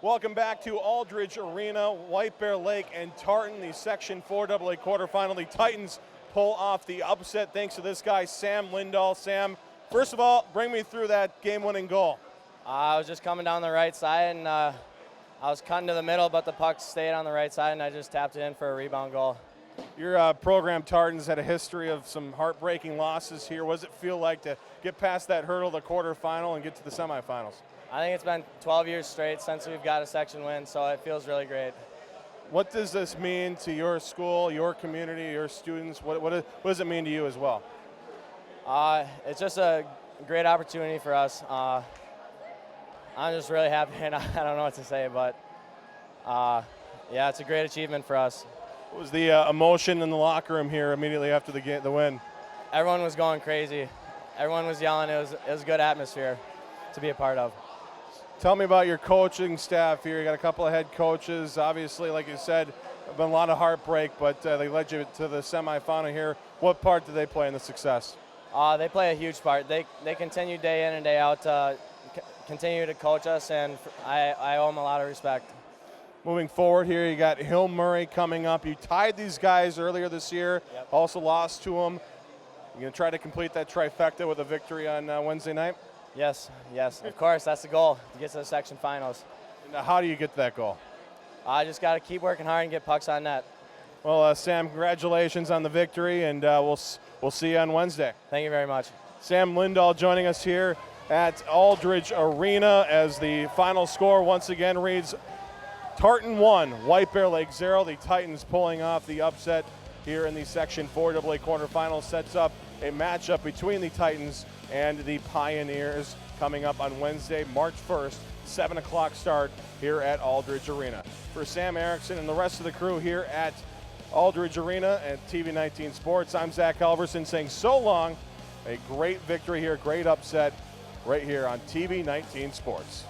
Welcome back to Aldridge Arena. White Bear Lake and Tartan, the Section 4 AA quarterfinal. The Titans pull off the upset thanks to this guy, Sam Lindahl. Sam, first of all, bring me through that game-winning goal. I was just coming down the right side, and I was cutting to the middle, but the puck stayed on the right side, and I just tapped it in for a rebound goal. Your program, Tartan's, had a history of some heartbreaking losses here. What does it feel like to get past that hurdle, the quarterfinal, and get to the semifinals? I think it's been 12 years straight since we've got a section win, so it feels really great. What does this mean to your school, your community, your students? What does it mean to you as well? It's just a great opportunity for us. I'm just really happy, and I don't know what to say, but yeah, it's a great achievement for us. What was the emotion in the locker room here immediately after the win? Everyone was going crazy. Everyone was yelling. It was a good atmosphere to be a part of. Tell me about your coaching staff here. You got a couple of head coaches. Obviously, like you said, been a lot of heartbreak, but they led you to the semifinal here. What part did they play in the success? They play a huge part. They continue day in and day out to continue to coach us, and I owe them a lot of respect. Moving forward here, you got Hill Murray coming up. You tied these guys earlier this year, Yep. Also lost to them. You going to try to complete that trifecta with a victory on Wednesday night? Yes, of course, that's the goal, to get to the section finals. Now, how do you get to that goal? I just got to keep working hard and get pucks on net. Well, Sam, congratulations on the victory, and we'll see you on Wednesday. Thank you very much. Sam Lindahl joining us here at Aldridge Arena as the final score once again reads Tartan 1, White Bear Lake 0. The Titans pulling off the upset here in the Section 4AA quarterfinals, sets up a matchup between the Titans and the Pioneers coming up on Wednesday, March 1st, 7 o'clock start here at Aldridge Arena. For Sam Erickson and the rest of the crew here at Aldridge Arena and TV19 Sports, I'm Zach Halverson saying so long. A great victory here, great upset right here on TV19 Sports.